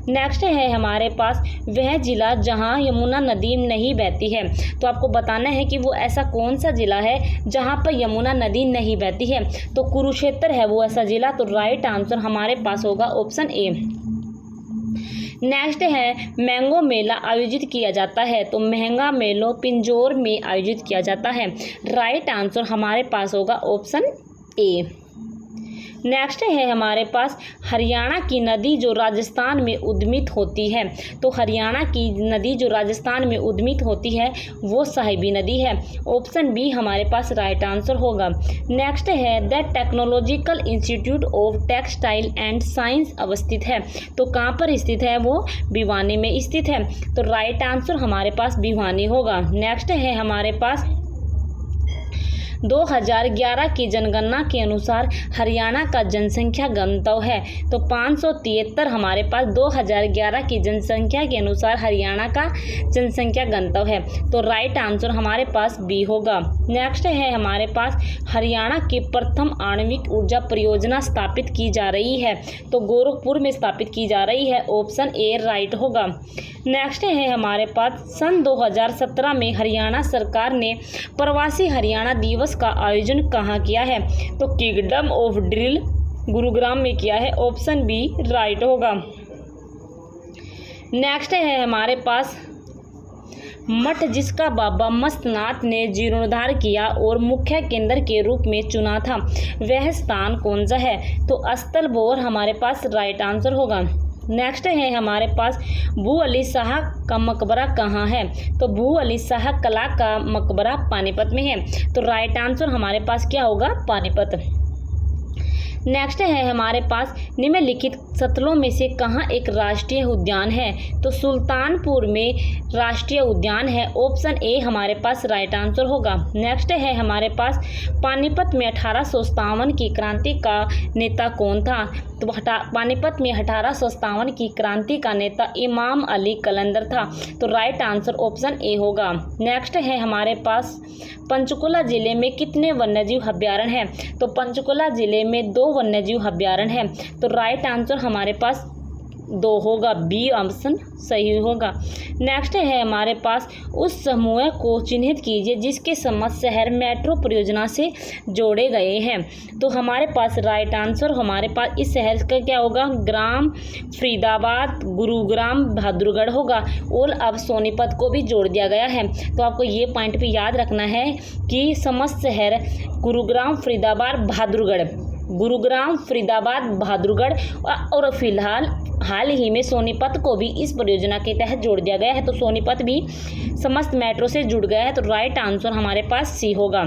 नेक्स्ट है हमारे पास वह जिला जहां यमुना नदी नहीं बहती है। तो आपको बताना है कि वो ऐसा कौन सा जिला है जहां पर यमुना नदी नहीं बहती है। तो कुरुक्षेत्र है वो ऐसा जिला। तो राइट आंसर हमारे पास होगा ऑप्शन ए। नेक्स्ट है मैंगो मेला आयोजित किया जाता है। तो महंगा मेलो पिंजौर में आयोजित किया जाता है। राइट आंसर हमारे पास होगा ऑप्शन ए। नेक्स्ट है हमारे पास हरियाणा की नदी जो राजस्थान में उद्गमित होती है। तो हरियाणा की नदी जो राजस्थान में उद्गमित होती है वो साहिबी नदी है। ऑप्शन बी हमारे पास राइट आंसर होगा। नेक्स्ट है the technological institute of textile and science अवस्थित है। तो कहाँ पर स्थित है वो? भिवानी में स्थित है। तो राइट आंसर हमारे पास भिवानी होगा। नेक्स्ट है हमारे पास 2011 की जनगणना के अनुसार हरियाणा का जनसंख्या घनत्व है। तो 573 हमारे पास 2011 की जनसंख्या के अनुसार हरियाणा का जनसंख्या घनत्व है। तो राइट आंसर हमारे पास बी होगा। नेक्स्ट है हमारे पास हरियाणा की प्रथम आणविक ऊर्जा परियोजना स्थापित की जा रही है। तो गोरखपुर में स्थापित की जा रही है। ऑप्शन ए राइट होगा। नेक्स्ट है हमारे पास सन 2017 में हरियाणा सरकार ने प्रवासी हरियाणा दिवस का आयोजन कहाँ किया है? तो किंगडम ऑफ ड्रिल गुरुग्राम में किया है। ऑप्शन बी राइट होगा। नेक्स्ट है हमारे पास मठ जिसका बाबा मस्तनाथ ने जीर्णोद्धार किया और मुख्य केंद्र के रूप में चुना था वह स्थान कौन सा है? तो अस्तल बोर हमारे पास राइट आंसर होगा। नेक्स्ट है हमारे पास भू अली शाह का मकबरा कहाँ है? तो भू अली शाह कला का मकबरा पानीपत में है। तो राइट आंसर हमारे पास क्या होगा? पानीपत। नेक्स्ट है हमारे पास निम्नलिखित स्थलों में से कहाँ एक राष्ट्रीय उद्यान है? तो सुल्तानपुर में राष्ट्रीय उद्यान है। ऑप्शन ए हमारे पास राइट आंसर होगा। नेक्स्ट है हमारे पास पानीपत में 1857 की क्रांति का नेता कौन था? तो पानीपत में 1857 की क्रांति का नेता इमाम अली कलंदर था। तो राइट आंसर ऑप्शन ए होगा। नेक्स्ट है हमारे पास पंचकुला जिले में कितने वन्यजीव अभ्यारण्य हैं? तो पंचकुला जिले में 2 वन्यजीव अभ्यारण्य हैं। तो राइट आंसर हमारे पास 2 होगा। बी ऑप्शन सही होगा। नेक्स्ट है हमारे पास उस समूह को चिन्हित कीजिए जिसके समस्त शहर मेट्रो परियोजना से जोड़े गए हैं। तो हमारे पास राइट आंसर हमारे पास इस शहर का क्या होगा? ग्राम फरीदाबाद गुरुग्राम बहादुरगढ़ होगा। और अब सोनीपत को भी जोड़ दिया गया है। तो आपको ये पॉइंट भी याद रखना है कि समस्त शहर गुरुग्राम फरीदाबाद बहादुरगढ़ गुरुग्राम फरीदाबाद बहादुरगढ़ और फिलहाल हाल ही में सोनीपत को भी इस परियोजना के तहत जोड़ दिया गया है। तो सोनीपत भी समस्त मेट्रो से जुड़ गया है। तो राइट आंसर हमारे पास सी होगा।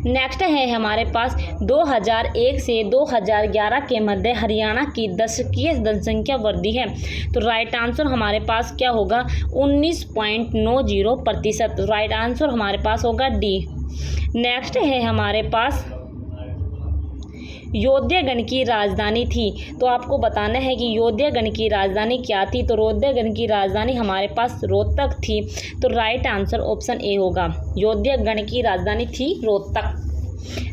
नेक्स्ट है हमारे पास 2001 से 2011 के मध्य हरियाणा की दशकीय जनसंख्या वृद्धि है। तो राइट आंसर हमारे पास क्या होगा? 19.90%। राइट आंसर हमारे पास होगा डी। नेक्स्ट है हमारे पास योद्यागण की राजधानी थी। तो आपको बताना है कि योद्यागण की राजधानी क्या थी? तो योद्यागण की राजधानी हमारे पास रोहतक थी। तो राइट आंसर ऑप्शन ए होगा। योद्यागण की राजधानी थी रोहतक।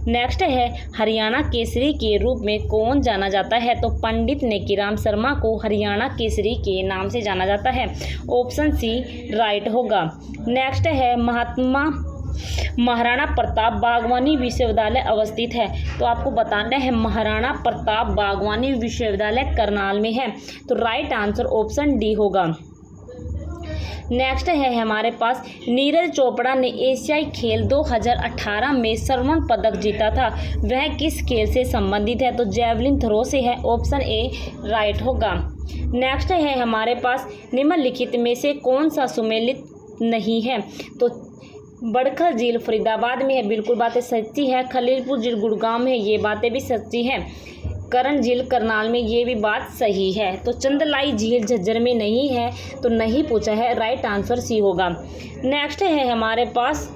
नेक्स्ट है हरियाणा केसरी के रूप में कौन जाना जाता है? तो पंडित नेकीराम शर्मा को हरियाणा केसरी के नाम से जाना जाता है। ऑप्शन सी राइट होगा। नेक्स्ट है महाराणा प्रताप बागवानी विश्वविद्यालय अवस्थित है। तो आपको बताना है महाराणा प्रताप बागवानी विश्वविद्यालय करनाल में है। तो राइट आंसर ऑप्शन डी होगा। नेक्स्ट है हमारे पास नीरज चोपड़ा ने एशियाई खेल 2018 में स्वर्ण पदक जीता था वह किस खेल से संबंधित है? तो जैवलिन थ्रो से है। ऑप्शन ए राइट होगा। नेक्स्ट है हमारे पास निम्नलिखित में से कौन सा सुमेलित नहीं है? तो बड़खल झील फरीदाबाद में है। बिल्कुल बातें सच्ची है। खलीलपुर झील गुड़गांव में है। ये बातें भी सच्ची हैं। करण झील करनाल में, ये भी बात सही है। तो चंदलाई झील झज्जर में नहीं है। तो नहीं पूछा है। राइट आंसर सी होगा। नेक्स्ट है हमारे पास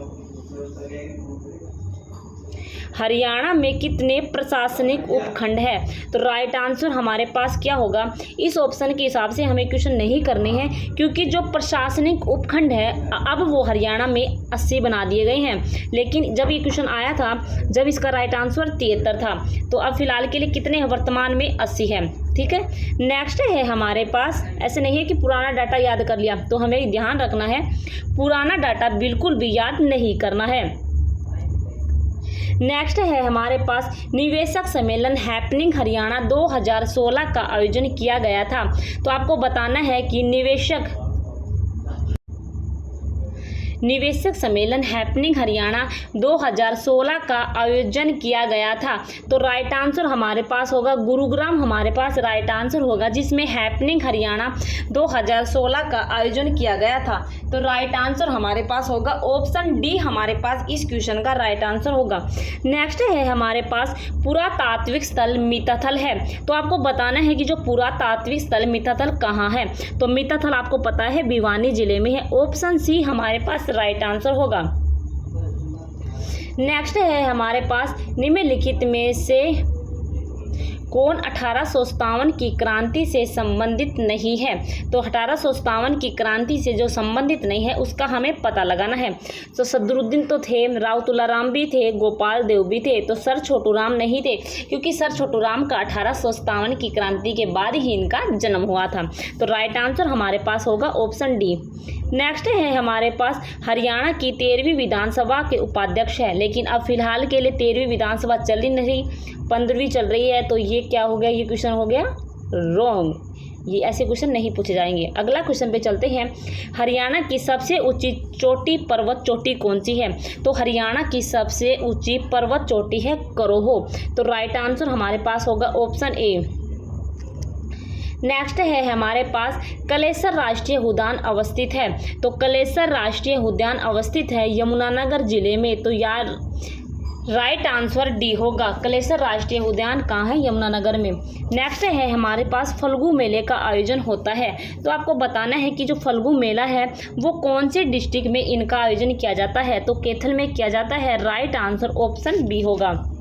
हरियाणा में कितने प्रशासनिक उपखंड है? तो राइट आंसर हमारे पास क्या होगा? इस ऑप्शन के हिसाब से हमें क्वेश्चन नहीं करने हैं क्योंकि जो प्रशासनिक उपखंड है अब वो हरियाणा में 80 बना दिए गए हैं। लेकिन जब ये क्वेश्चन आया था जब इसका राइट आंसर 73 था। तो अब फिलहाल के लिए कितने हैं? वर्तमान में 80 है। ठीक है। नेक्स्ट है हमारे पास, ऐसे नहीं है कि पुराना डाटा याद कर लिया, तो हमें ध्यान रखना है पुराना डाटा बिल्कुल भी याद नहीं करना है। नेक्स्ट है हमारे पास निवेशक सम्मेलन हैपनिंग हरियाणा 2016 का आयोजन किया गया था। तो आपको बताना है कि निवेशक सम्मेलन हैपनिंग हरियाणा 2016 का आयोजन किया गया था। तो राइट आंसर हमारे पास होगा गुरुग्राम, हमारे पास राइट आंसर होगा, जिसमें हैपनिंग हरियाणा 2016 का आयोजन किया गया था। तो राइट आंसर हमारे पास होगा ऑप्शन डी, हमारे पास इस क्वेश्चन का राइट आंसर होगा। नेक्स्ट है हमारे पास पुरातात्विक स्थल मिताथल है। तो आपको बताना है कि जो पुरातात्विक स्थल मिताथल कहाँ है। तो मिताथल आपको पता है भिवानी जिले में है, ऑप्शन सी हमारे पास राइट आंसर होगा। नेक्स्ट है हमारे पास निम्नलिखित में से कौन 1857 की क्रांति से संबंधित नहीं है। तो 1857 की क्रांति से जो संबंधित नहीं है उसका हमें पता लगाना है। तो सदरुद्दीन तो थे, राव तुलाराम भी थे, गोपाल देव भी थे, तो सर छोटू राम नहीं थे, क्योंकि सर छोटू राम का 1857 की क्रांति के बाद ही इनका जन्म हुआ था। तो राइट आंसर हमारे पास होगा ऑप्शन डी। नेक्स्ट है हमारे पास हरियाणा की 13वीं विधानसभा के उपाध्यक्ष है, लेकिन अब फिलहाल के लिए 13वीं विधानसभा चल ही नहीं, 15वीं चल रही है। तो ये क्या हो गया, ये क्वेश्चन हो गया रॉन्ग, ये ऐसे क्वेश्चन नहीं पूछे जाएंगे। अगला क्वेश्चन पे चलते हैं। हरियाणा की सबसे ऊंची चोटी पर्वत चोटी कौन सी है। तो हरियाणा की सबसे ऊंची पर्वत चोटी है करोहो। तो राइट आंसर हमारे पास होगा ऑप्शन ए। नेक्स्ट है हमारे पास कलेसर राष्ट्रीय उद्यान अवस्थित है। तो कलेसर राष्ट्रीय उद्यान अवस्थित है यमुनानगर जिले में। तो यार राइट आंसर डी होगा, कलेसर राष्ट्रीय उद्यान कहाँ है, यमुनानगर में। नेक्स्ट है हमारे पास फल्गु मेले का आयोजन होता है। तो आपको बताना है कि जो फल्गु मेला है वो कौन से डिस्ट्रिक्ट में इनका आयोजन किया जाता है। तो कैथल में किया जाता है, राइट आंसर ऑप्शन बी होगा।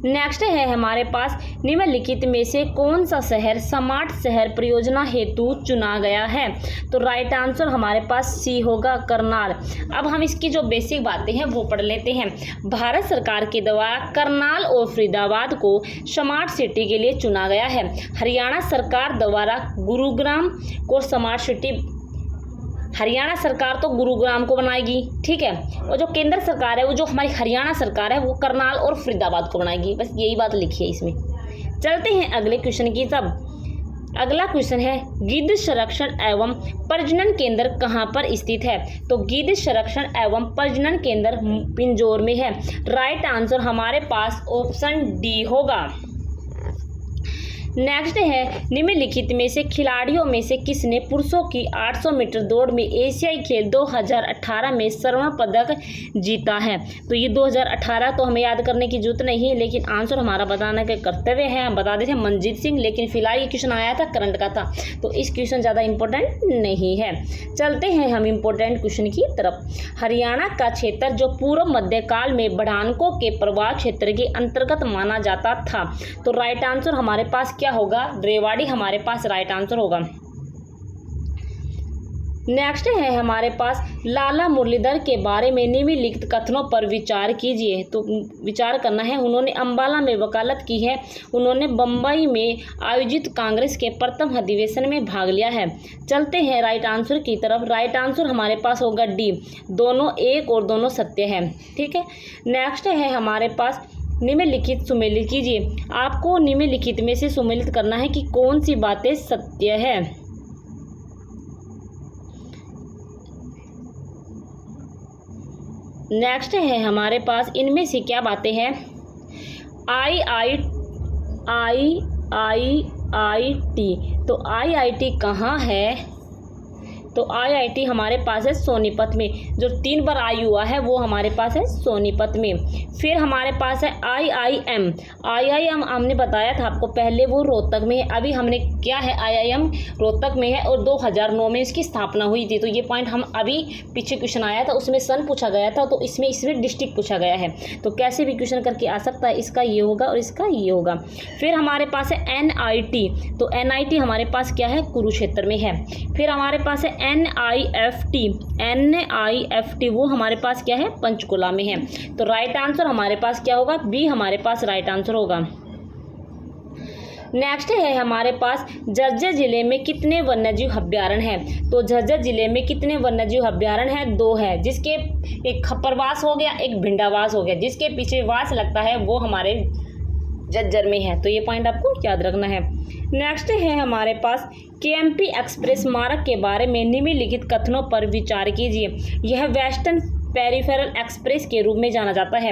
नेक्स्ट है हमारे पास निम्नलिखित में से कौन सा शहर स्मार्ट शहर परियोजना हेतु चुना गया है। तो राइट आंसर हमारे पास सी होगा, करनाल। अब हम इसकी जो बेसिक बातें हैं वो पढ़ लेते हैं। भारत सरकार के द्वारा करनाल और फरीदाबाद को स्मार्ट सिटी के लिए चुना गया है। हरियाणा सरकार द्वारा गुरुग्राम को स्मार्ट सिटी, हरियाणा सरकार तो गुरुग्राम को बनाएगी, ठीक है, और जो केंद्र सरकार है वो जो हमारी हरियाणा सरकार है वो करनाल और फरीदाबाद को बनाएगी। बस यही बात लिखी है इसमें। चलते हैं अगले क्वेश्चन की तरफ। अगला क्वेश्चन है गिद्ध संरक्षण एवं प्रजनन केंद्र कहाँ पर स्थित है। तो गिद्ध संरक्षण एवं प्रजनन केंद्र पिंजौर में है। राइट आंसर हमारे पास ऑप्शन डी होगा। नेक्स्ट है निम्नलिखित में से खिलाड़ियों में से किसने पुरुषों की 800 मीटर दौड़ में एशियाई खेल 2018 में स्वर्ण पदक जीता है। तो ये 2018 तो हमें याद करने की जरूरत नहीं है, लेकिन आंसर हमारा बताने के कर्तव्य है। हम बता देते हैं मनजीत सिंह, लेकिन फिलहाल ये क्वेश्चन आया था करंट का था, तो इस क्वेश्चन ज़्यादा इंपॉर्टेंट नहीं है। चलते हैं हम इम्पोर्टेंट क्वेश्चन की तरफ। हरियाणा का क्षेत्र जो पूर्व मध्यकाल में बढ़ानकों के प्रवाह क्षेत्र के अंतर्गत माना जाता था। तो राइट आंसर हमारे पास क्या होगा, रेवाड़ी हमारे पास राइट आंसर होगा। नेक्स्ट है हमारे पास लाला मुरलीधर के बारे में निम्नलिखित कथनों पर विचार कीजिए। तो विचार करना है। उन्होंने अंबाला में वकालत की है, उन्होंने बम्बई में आयोजित कांग्रेस के प्रथम अधिवेशन में भाग लिया है। चलते हैं राइट आंसर की तरफ। राइट आंसर हमारे पास होगा डी, दोनों एक और दोनों सत्य है, ठीक है। नेक्स्ट है हमारे पास निम्नलिखित सुमेलित कीजिए। आपको निम्नलिखित में से सुमेलित करना है कि कौन सी बातें सत्य है। नेक्स्ट है हमारे पास इनमें से क्या बातें हैं। IIT, तो IIT कहाँ है। तो IIT हमारे पास है सोनीपत में। जो 3 बार आई हुआ है वो हमारे पास है सोनीपत में। फिर हमारे पास है IIM हमने बताया था आपको पहले, वो रोहतक में है। अभी हमने क्या है, IIM रोहतक में है और 2009 में इसकी स्थापना हुई थी। तो ये पॉइंट हम अभी पीछे क्वेश्चन आया था उसमें सन पूछा गया था, तो इसमें डिस्ट्रिक्ट पूछा गया है। तो कैसे भी क्वेश्चन करके आ सकता है, इसका ये होगा और इसका ये होगा। फिर हमारे पास है NIT, तो NIT हमारे पास क्या है, कुरुक्षेत्र में है। फिर हमारे पास है NIFT, वो हमारे पास क्या है, पंचकुला में है। तो राइट आंसर हमारे पास क्या होगा, बी हमारे पास राइट आंसर होगा। नेक्स्ट है हमारे पास झज्जर जिले में कितने वन्यजीव अभ्यारण्य हैं। तो झज्जर जिले में कितने वन्यजीव अभ्यारण्य हैं, 2 है, जिसके एक खप्परवास हो गया, एक भिंडावास हो गया, जिसके पीछे वास लगता है वो हमारे झज्जर में है। तो ये पॉइंट आपको याद रखना है। नेक्स्ट है हमारे पास केएमपी एक्सप्रेस मार्ग के बारे में निम्नलिखित कथनों पर विचार कीजिए। यह वेस्टर्न पेरिफेरल एक्सप्रेस के रूप में जाना जाता है।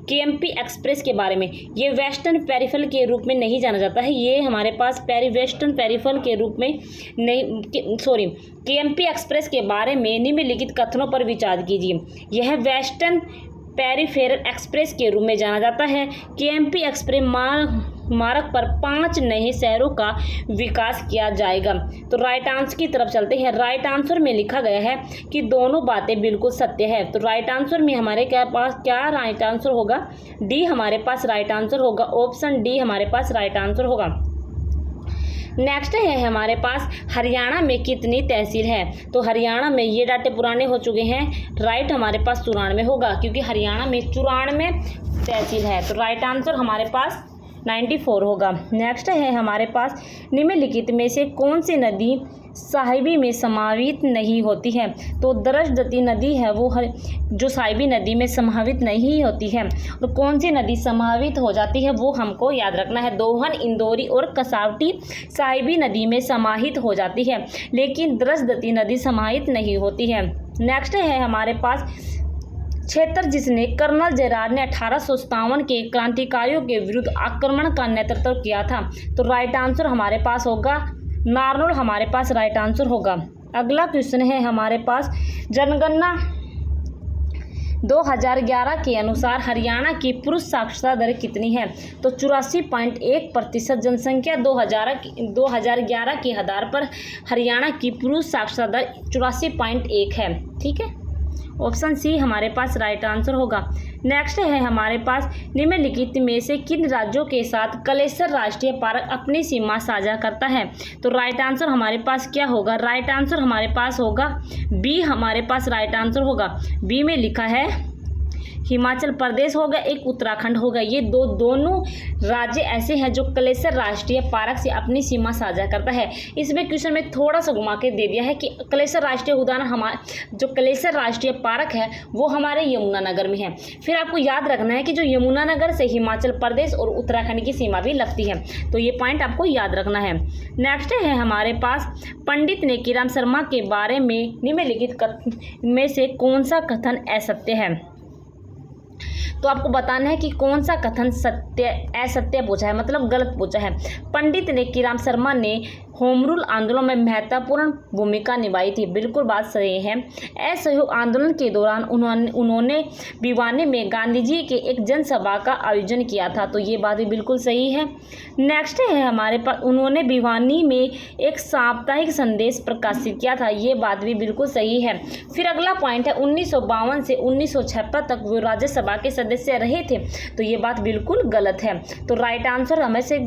केएमपी एक्सप्रेस के बारे में, ये वेस्टर्न पेरिफेरल के रूप में नहीं जाना जाता है, ये हमारे पास वेस्टर्न पेरिफेरल के रूप में नहीं, सॉरी, केएमपी एक्सप्रेस के बारे में निम्नलिखित कथनों पर विचार कीजिए। यह वेस्टर्न पेरिफेरल एक्सप्रेस के रूप में जाना जाता है। केएमपी एक्सप्रेस मार्ग पर 5 नए शहरों का विकास किया जाएगा। तो राइट आंसर की तरफ चलते हैं। राइट आंसर में लिखा गया है कि दोनों बातें बिल्कुल सत्य है। तो राइट आंसर में हमारे पास क्या राइट आंसर होगा, डी हमारे पास राइट आंसर होगा, ऑप्शन डी हमारे पास राइट आंसर होगा। नेक्स्ट है हमारे पास हरियाणा में कितनी तहसील है। तो हरियाणा में, ये डाटे पुराने हो चुके हैं, राइट हमारे पास 94 होगा, क्योंकि हरियाणा में 94 तहसील है। तो राइट आंसर हमारे पास 94 होगा। नेक्स्ट है हमारे पास निम्नलिखित में से कौन सी नदी साहिबी में समाहित नहीं होती है। तो दरजदती नदी है वो जो साहिबी नदी में समाहित नहीं होती है। तो कौन सी नदी समाहित हो जाती है वो हमको याद रखना है। दोहन, इंदौरी और कसावटी साहिबी नदी में समाहित हो जाती है, लेकिन दरजदती नदी समाहित नहीं होती है। नेक्स्ट है हमारे पास क्षेत्र जिसने कर्नल जेरार्ड ने 1857 के क्रांतिकारियों के विरुद्ध आक्रमण का नेतृत्व किया था। तो राइट आंसर हमारे पास होगा नारनौल, हमारे पास राइट आंसर होगा। अगला क्वेश्चन है हमारे पास जनगणना 2011 के अनुसार हरियाणा की पुरुष साक्षरता दर कितनी है। तो 84.1% जनसंख्या 2011 के आधार पर हरियाणा की पुरुष साक्षरता दर 84.1 है। ठीक है, ऑप्शन सी हमारे पास राइट आंसर होगा। नेक्स्ट है हमारे पास निम्नलिखित में से किन राज्यों के साथ कलेसर राष्ट्रीय पार्क अपनी सीमा साझा करता है। तो राइट आंसर हमारे पास क्या होगा, राइट आंसर हमारे पास होगा बी, हमारे पास राइट आंसर होगा। बी में लिखा है हिमाचल प्रदेश होगा, एक उत्तराखंड होगा। ये दोनों राज्य ऐसे हैं जो कलेसर राष्ट्रीय पार्क से अपनी सीमा साझा करता है। इसमें क्वेश्चन में थोड़ा सा घुमा के दे दिया है कि कलेसर राष्ट्रीय उद्यान जो कलेसर राष्ट्रीय पार्क है वो हमारे यमुनानगर में है। फिर आपको याद रखना है कि जो यमुनानगर से हिमाचल प्रदेश और उत्तराखंड की सीमा भी लगती है। तो ये पॉइंट आपको याद रखना है। नेक्स्ट है हमारे पास पंडित नेकीराम शर्मा के बारे में निम्नलिखित में से कौन सा कथन असत्य है। तो आपको बताना है कि कौन सा कथन असत्य पूछा है, मतलब गलत पूछा है। पंडित नेकीराम शर्मा ने होम रूल आंदोलन में महत्वपूर्ण भूमिका निभाई थी, बिल्कुल बात सही है। असहयोग आंदोलन के दौरान उन्होंने भिवानी में गांधी जी के एक जनसभा का आयोजन किया था। तो ये बात भी बिल्कुल सही है। नेक्स्ट है हमारे पास उन्होंने भिवानी में एक साप्ताहिक संदेश प्रकाशित किया था, ये बात भी बिल्कुल सही है। फिर अगला पॉइंट है 1952 से 1956 तक वो राज्यसभा के सदस्य रहे थे। तो ये बात बिल्कुल गलत है। तो राइट आंसर हमें से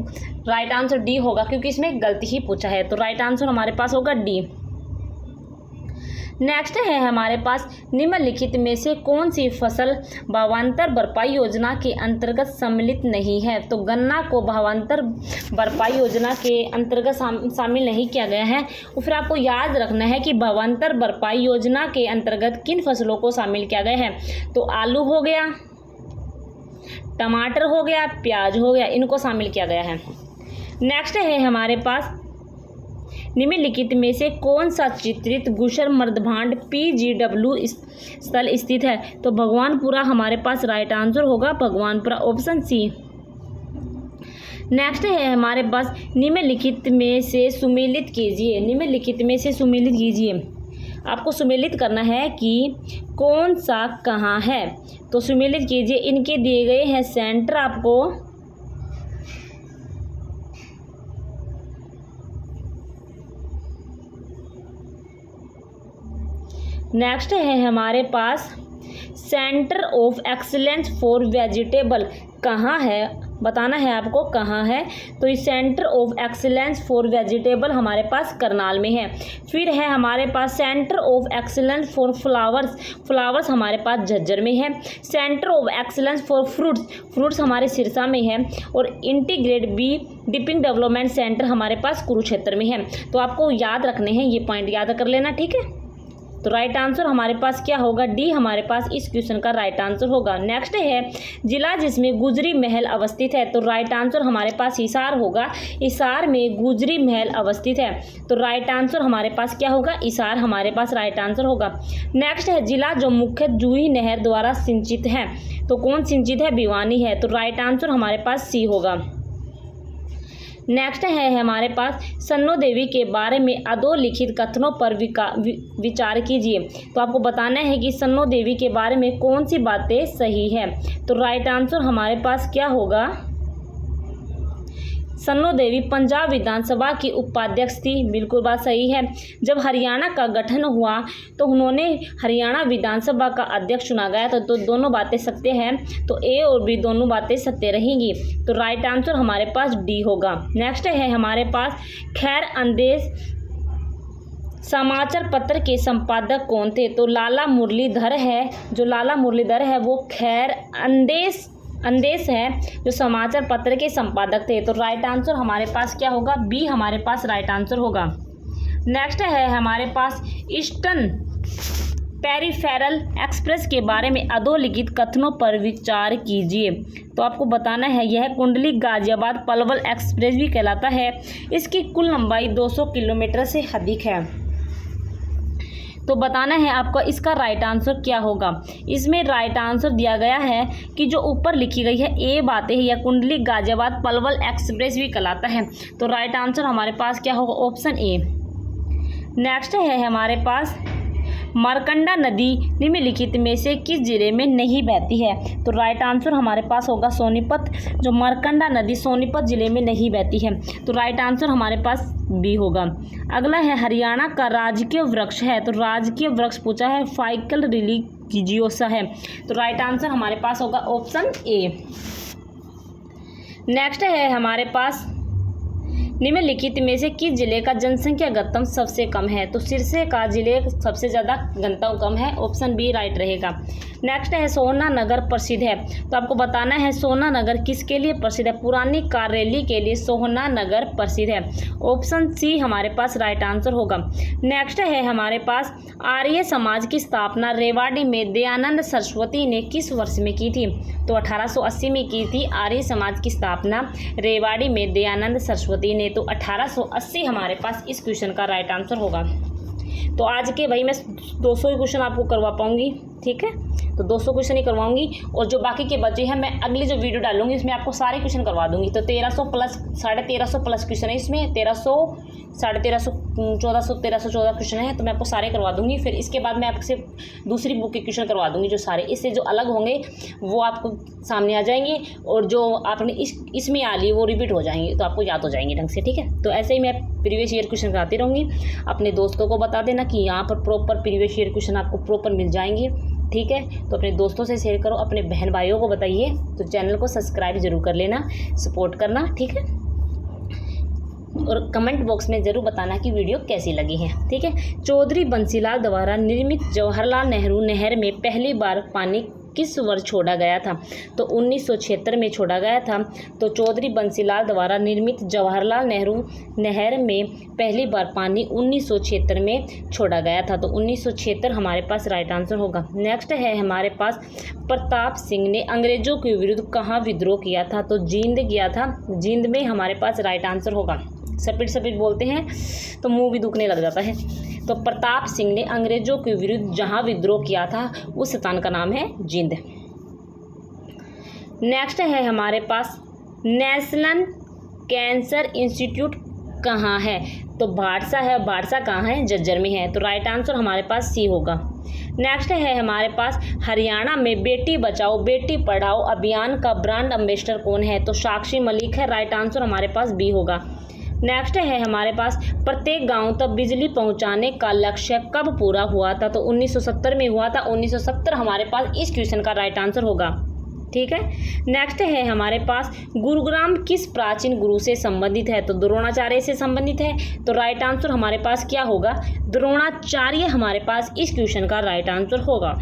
राइट आंसर डी होगा, क्योंकि इसमें गलती ही पूछा है। तो राइट आंसर हमारे पास होगा डी। नेक्स्ट है हमारे पास निम्नलिखित में से कौन सी फसल भावांतर भरपाई योजना के अंतर्गत सम्मिलित नहीं है। तो गन्ना को भावांतर भरपाई योजना के अंतर्गत शामिल नहीं किया गया है। और फिर आपको याद रखना है कि भावांतर भरपाई योजना के अंतर्गत किन फसलों को शामिल किया गया है। तो आलू हो गया, टमाटर हो गया, प्याज हो गया, इनको शामिल किया गया है। नेक्स्ट है हमारे पास निम्नलिखित में से कौन सा चित्रित घुसर मर्दभांड PGW स्थल स्थित है। तो भगवानपुरा हमारे पास राइट आंसर होगा, भगवानपुरा, ऑप्शन सी। नेक्स्ट है हमारे पास निम्नलिखित में से सुमेलित कीजिए, निम्नलिखित में से सुमेलित कीजिए। आपको सुमेलित करना है कि कौन सा कहाँ है। तो सुमेलित कीजिए, इनके दिए गए हैं सेंटर आपको नेक्स्ट है हमारे पास centre of excellence for vegetable कहाँ है। बताना है आपको कहाँ है। तो ये centre of excellence for vegetable हमारे पास करनाल में है। फिर है हमारे पास centre of excellence for flowers हमारे पास झज्जर में है। Centre of excellence for fruits हमारे सिरसा में है। और integrated bee dipping development centre हमारे पास कुरुक्षेत्र में है। तो आपको याद रखने हैं, ये पॉइंट याद कर लेना, ठीक है। तो राइट आंसर हमारे पास क्या होगा, डी हमारे पास इस क्वेश्चन का राइट आंसर होगा। नेक्स्ट है जिला जिसमें गुजरी महल अवस्थित है। तो राइट आंसर हमारे पास हिसार होगा। हिसार में गुजरी महल अवस्थित है। तो राइट आंसर हमारे पास क्या होगा, हिसार हमारे पास राइट आंसर होगा। नेक्स्ट है जिला जो मुख्य जूही नहर द्वारा सिंचित है। तो कौन सिंचित है, भिवानी है। तो राइट आंसर हमारे पास सी होगा। नेक्स्ट है हमारे पास सन्नो देवी के बारे में अधोलिखित कथनों पर विचार कीजिए। तो आपको बताना है कि सन्नो देवी के बारे में कौन सी बातें सही है। तो राइट आंसर हमारे पास क्या होगा, सन्नो देवी पंजाब विधानसभा की उपाध्यक्ष थी, बिल्कुल बात सही है। जब हरियाणा का गठन हुआ तो उन्होंने हरियाणा विधानसभा का अध्यक्ष चुना गया था। तो दोनों बातें सत्य हैं, तो ए और बी दोनों बातें सत्य रहेंगी। तो राइट आंसर हमारे पास डी होगा। नेक्स्ट है हमारे पास खैर अंदेश समाचार पत्र के संपादक कौन थे। तो लाला मुरलीधर है, जो लाला मुरलीधर है वो खैर अंदेश है जो समाचार पत्र के संपादक थे। तो राइट आंसर हमारे पास क्या होगा, बी हमारे पास राइट आंसर होगा। नेक्स्ट है हमारे पास ईस्टर्न पेरिफेरल एक्सप्रेस के बारे में अधोलिखित कथनों पर विचार कीजिए। तो आपको बताना है यह कुंडली गाजियाबाद पलवल एक्सप्रेस भी कहलाता है। इसकी कुल लंबाई 200 किलोमीटर से अधिक है। तो बताना है आपको इसका राइट आंसर क्या होगा। इसमें राइट आंसर दिया गया है कि जो ऊपर लिखी गई है ए बातें है, यह कुंडली गाजियाबाद पलवल एक्सप्रेस भी कहलाता है। तो राइट आंसर हमारे पास क्या होगा, ऑप्शन ए। नेक्स्ट है हमारे पास मारकंडा नदी निम्नलिखित में से किस जिले में नहीं बहती है। तो राइट आंसर हमारे पास होगा सोनीपत। जो मारकंडा नदी सोनीपत जिले में नहीं बहती है। तो राइट आंसर हमारे पास बी होगा। अगला है हरियाणा का राजकीय वृक्ष है। तो राजकीय वृक्ष पूछा है, फाइकल रिलीजियोसा है। तो राइट आंसर हमारे पास होगा ऑप्शन ए। नेक्स्ट है हमारे पास निम्नलिखित में से किस जिले का जनसंख्या घनत्व सबसे कम है। तो सिरसे का जिले सबसे ज़्यादा घनत्व कम है, ऑप्शन बी राइट रहेगा। नेक्स्ट है सोना नगर प्रसिद्ध है। तो आपको बताना है सोना नगर किसके लिए प्रसिद्ध है, पुरानी कार रैली के लिए सोना नगर प्रसिद्ध है। ऑप्शन सी हमारे पास राइट आंसर होगा। नेक्स्ट है हमारे पास आर्य समाज की स्थापना रेवाड़ी में दयानंद सरस्वती ने किस वर्ष में की थी। तो 1880 में की थी आर्य समाज की स्थापना रेवाड़ी में दयानंद सरस्वती ने। तो 1880 हमारे पास इस क्वेश्चन का राइट आंसर होगा। तो आज के भाई मैं 200 ही क्वेश्चन आपको करवा पाऊंगी, ठीक है। तो 200 क्वेश्चन ही करवाऊंगी और जो बाकी के बचे हैं मैं अगली जो वीडियो डालूंगी उसमें आपको सारे क्वेश्चन करवा दूंगी। तो 1300 प्लस 1350 प्लस क्वेश्चन है इसमें, 1300 1350 1414 क्वेश्चन है। तो मैं आपको सारे करवा दूंगी। फिर इसके बाद मैं आपसे दूसरी बुक के क्वेश्चन करवा दूंगी जो सारे इससे जो अलग होंगे वो आपको सामने आ जाएंगे और जो आपने इसमें आ ली वो रिपीट हो जाएंगे, तो आपको याद हो जाएंगे ढंग से, ठीक है। तो ऐसे ही मैं प्रीवियस ईयर क्वेश्चन कराती रहूँगी। अपने दोस्तों को बता देना कि यहाँ पर प्रॉपर प्रीवियस ईयर क्वेश्चन आपको प्रॉपर मिल जाएंगे, ठीक है। तो अपने दोस्तों से शेयर करो, अपने बहन भाइयों को बताइए। तो चैनल को सब्सक्राइब जरूर कर लेना, सपोर्ट करना, ठीक है। और कमेंट बॉक्स में ज़रूर बताना कि वीडियो कैसी लगी है, ठीक है। चौधरी बंसीलाल द्वारा निर्मित जवाहरलाल नेहरू नहर में पहली बार पानी किस वर्ष छोड़ा गया था। तो 1976 में छोड़ा गया था। तो चौधरी बंसीलाल द्वारा निर्मित जवाहरलाल नेहरू नहर में पहली बार पानी 1976 में छोड़ा गया था। तो 1976 हमारे पास राइट आंसर होगा। नेक्स्ट है हमारे पास प्रताप सिंह ने अंग्रेजों के विरुद्ध कहाँ विद्रोह किया था। तो जींद किया था, जींद में हमारे पास राइट आंसर होगा। सपीट बोलते हैं तो मुंह भी दुखने लग जाता है। तो प्रताप सिंह ने अंग्रेजों के विरुद्ध जहां विद्रोह किया था उस स्थान का नाम है जींद। नेक्स्ट है हमारे पास नेशनल कैंसर इंस्टीट्यूट कहाँ है। तो भाड़सा है, भाड़सा कहाँ है, झज्जर में है। तो राइट आंसर हमारे पास सी होगा। नेक्स्ट है हमारे पास हरियाणा में बेटी बचाओ बेटी पढ़ाओ अभियान का ब्रांड एम्बेसडर कौन है। तो साक्षी मलिक है। राइट आंसर हमारे पास बी होगा। नेक्स्ट है हमारे पास प्रत्येक गांव तक बिजली पहुंचाने का लक्ष्य कब पूरा हुआ था। तो 1970 में हुआ था। 1970 हमारे पास इस क्वेश्चन का राइट आंसर होगा। ठीक है। नेक्स्ट है हमारे पास गुरुग्राम किस प्राचीन गुरु से संबंधित है? तो द्रोणाचार्य से संबंधित है। तो राइट आंसर हमारे पास क्या होगा? द्रोणाचार्य हमारे पास इस क्वेश्चन का राइट आंसर होगा।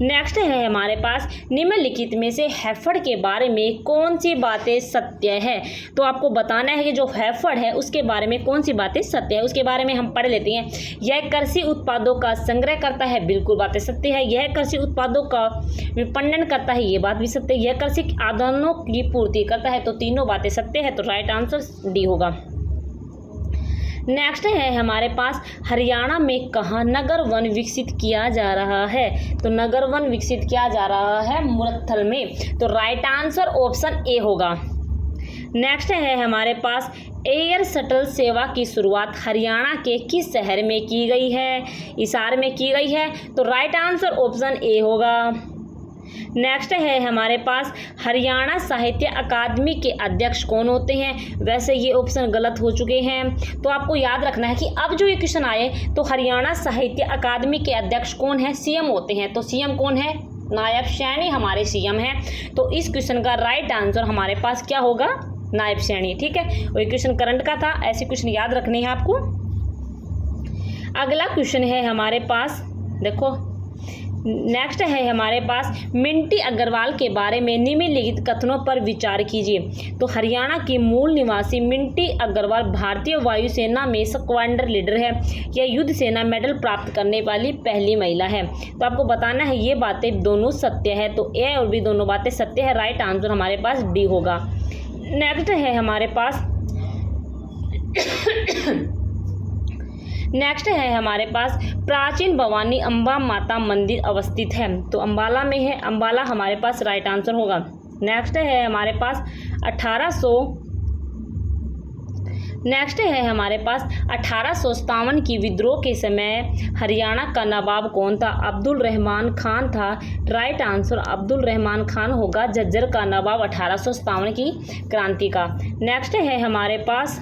नेक्स्ट है हमारे पास निम्नलिखित में से हैफड़ के बारे में कौन सी बातें सत्य है? तो आपको बताना है कि जो हैफड़ है उसके बारे में कौन सी बातें सत्य है, उसके बारे में हम पढ़ लेते हैं। यह कृषि उत्पादों का संग्रह करता है, बिल्कुल बातें सत्य है। यह कृषि उत्पादों का विपणन करता है, ये बात भी सत्य है। यह कृषि आदानों की पूर्ति करता है, तो तीनों बातें सत्य है। तो राइट आंसर डी होगा। नेक्स्ट है हमारे पास हरियाणा में कहाँ नगर वन विकसित किया जा रहा है? तो नगर वन विकसित किया जा रहा है मुरथल में। तो राइट आंसर ऑप्शन ए होगा। नेक्स्ट है हमारे पास एयर शटल सेवा की शुरुआत हरियाणा के किस शहर में की गई है? हिसार में की गई है। तो राइट आंसर ऑप्शन ए होगा। नेक्स्ट है हमारे पास हरियाणा साहित्य अकादमी के अध्यक्ष कौन होते हैं? वैसे ये ऑप्शन गलत हो चुके हैं, तो आपको याद रखना है कि अब जो ये क्वेश्चन आए तो हरियाणा साहित्य अकादमी के अध्यक्ष कौन है? सीएम होते हैं। तो सीएम कौन है? नायब सैनी हमारे सीएम हैं। तो इस क्वेश्चन का राइट आंसर हमारे पास क्या होगा? नायब सैनी। ठीक है, और ये क्वेश्चन करंट का था, ऐसे क्वेश्चन याद रखने हैं आपको। अगला क्वेश्चन है हमारे पास, देखो नेक्स्ट है हमारे पास मिंटी अग्रवाल के बारे में निम्नलिखित कथनों पर विचार कीजिए। तो हरियाणा की मूल निवासी मिंटी अग्रवाल भारतीय वायुसेना में स्क्वाड्रन लीडर है। यह युद्ध सेना मेडल प्राप्त करने वाली पहली महिला है। तो आपको बताना है ये बातें दोनों सत्य है। तो ए और बी दोनों बातें सत्य है। राइट आंसर हमारे पास डी होगा। नेक्स्ट है हमारे पास प्राचीन भवानी अम्बा माता मंदिर अवस्थित है। तो अम्बाला में है, अम्बाला हमारे पास राइट आंसर होगा। नेक्स्ट है हमारे पास 1857 की विद्रोह के समय हरियाणा का नवाब कौन था? अब्दुल रहमान खान था। राइट आंसर अब्दुल रहमान खान होगा, झज्जर का नवाब 1857 की क्रांति का। नेक्स्ट है हमारे पास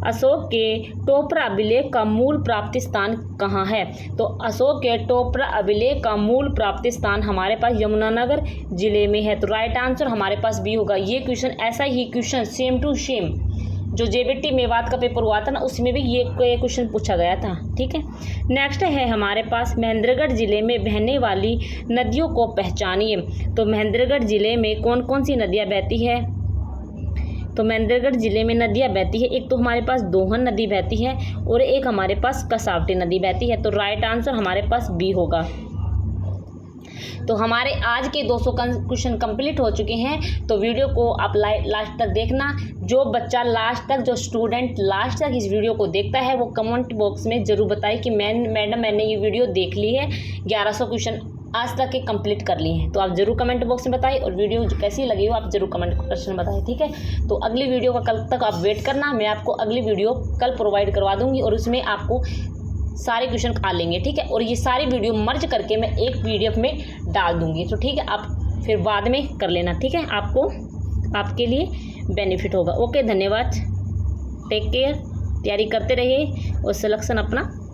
अशोक के टोपरा अभिलेख का मूल प्राप्ति स्थान कहाँ है? तो अशोक के टोपरा अभिलेख का मूल प्राप्ति स्थान हमारे पास यमुनानगर जिले में है। तो राइट आंसर हमारे पास बी होगा। ये क्वेश्चन ऐसा ही क्वेश्चन सेम टू सेम जो जेबीटी मेवात का पेपर हुआ था ना, उसमें भी ये क्वेश्चन पूछा गया था। ठीक है। नेक्स्ट है हमारे पास महेंद्रगढ़ जिले में बहने वाली नदियों को पहचानिए। तो महेंद्रगढ़ जिले में कौन कौन सी नदियाँ बहती है? तो महेंद्रगढ़ जिले में नदियाँ बहती है, एक तो हमारे पास दोहन नदी बहती है और एक हमारे पास कसावटी नदी बहती है। तो राइट आंसर हमारे पास बी होगा। तो हमारे आज के 200 क्वेश्चन कंप्लीट हो चुके हैं। तो वीडियो को आप लास्ट तक देखना। जो बच्चा लास्ट तक, जो स्टूडेंट लास्ट तक इस वीडियो को देखता है वो कमेंट बॉक्स में ज़रूर बताए कि मैडम मैंने ये वीडियो देख ली है, 1100 क्वेश्चन आज तक के कंप्लीट कर लिए हैं। तो आप जरूर कमेंट बॉक्स में बताइए, और वीडियो कैसी लगी हो आप जरूर कमेंट क्वेश्चन बताइए। ठीक है, तो अगली वीडियो का कल तक आप वेट करना। मैं आपको अगली वीडियो कल प्रोवाइड करवा दूंगी और उसमें आपको सारे क्वेश्चन आ लेंगे। ठीक है, और ये सारी वीडियो मर्ज करके मैं एक PDF में डाल दूंगी। तो ठीक है, आप फिर बाद में कर लेना। ठीक है, आपको आपके लिए बेनिफिट होगा। ओके, धन्यवाद, टेक केयर, तैयारी करते रहिए और सिलेक्शन अपना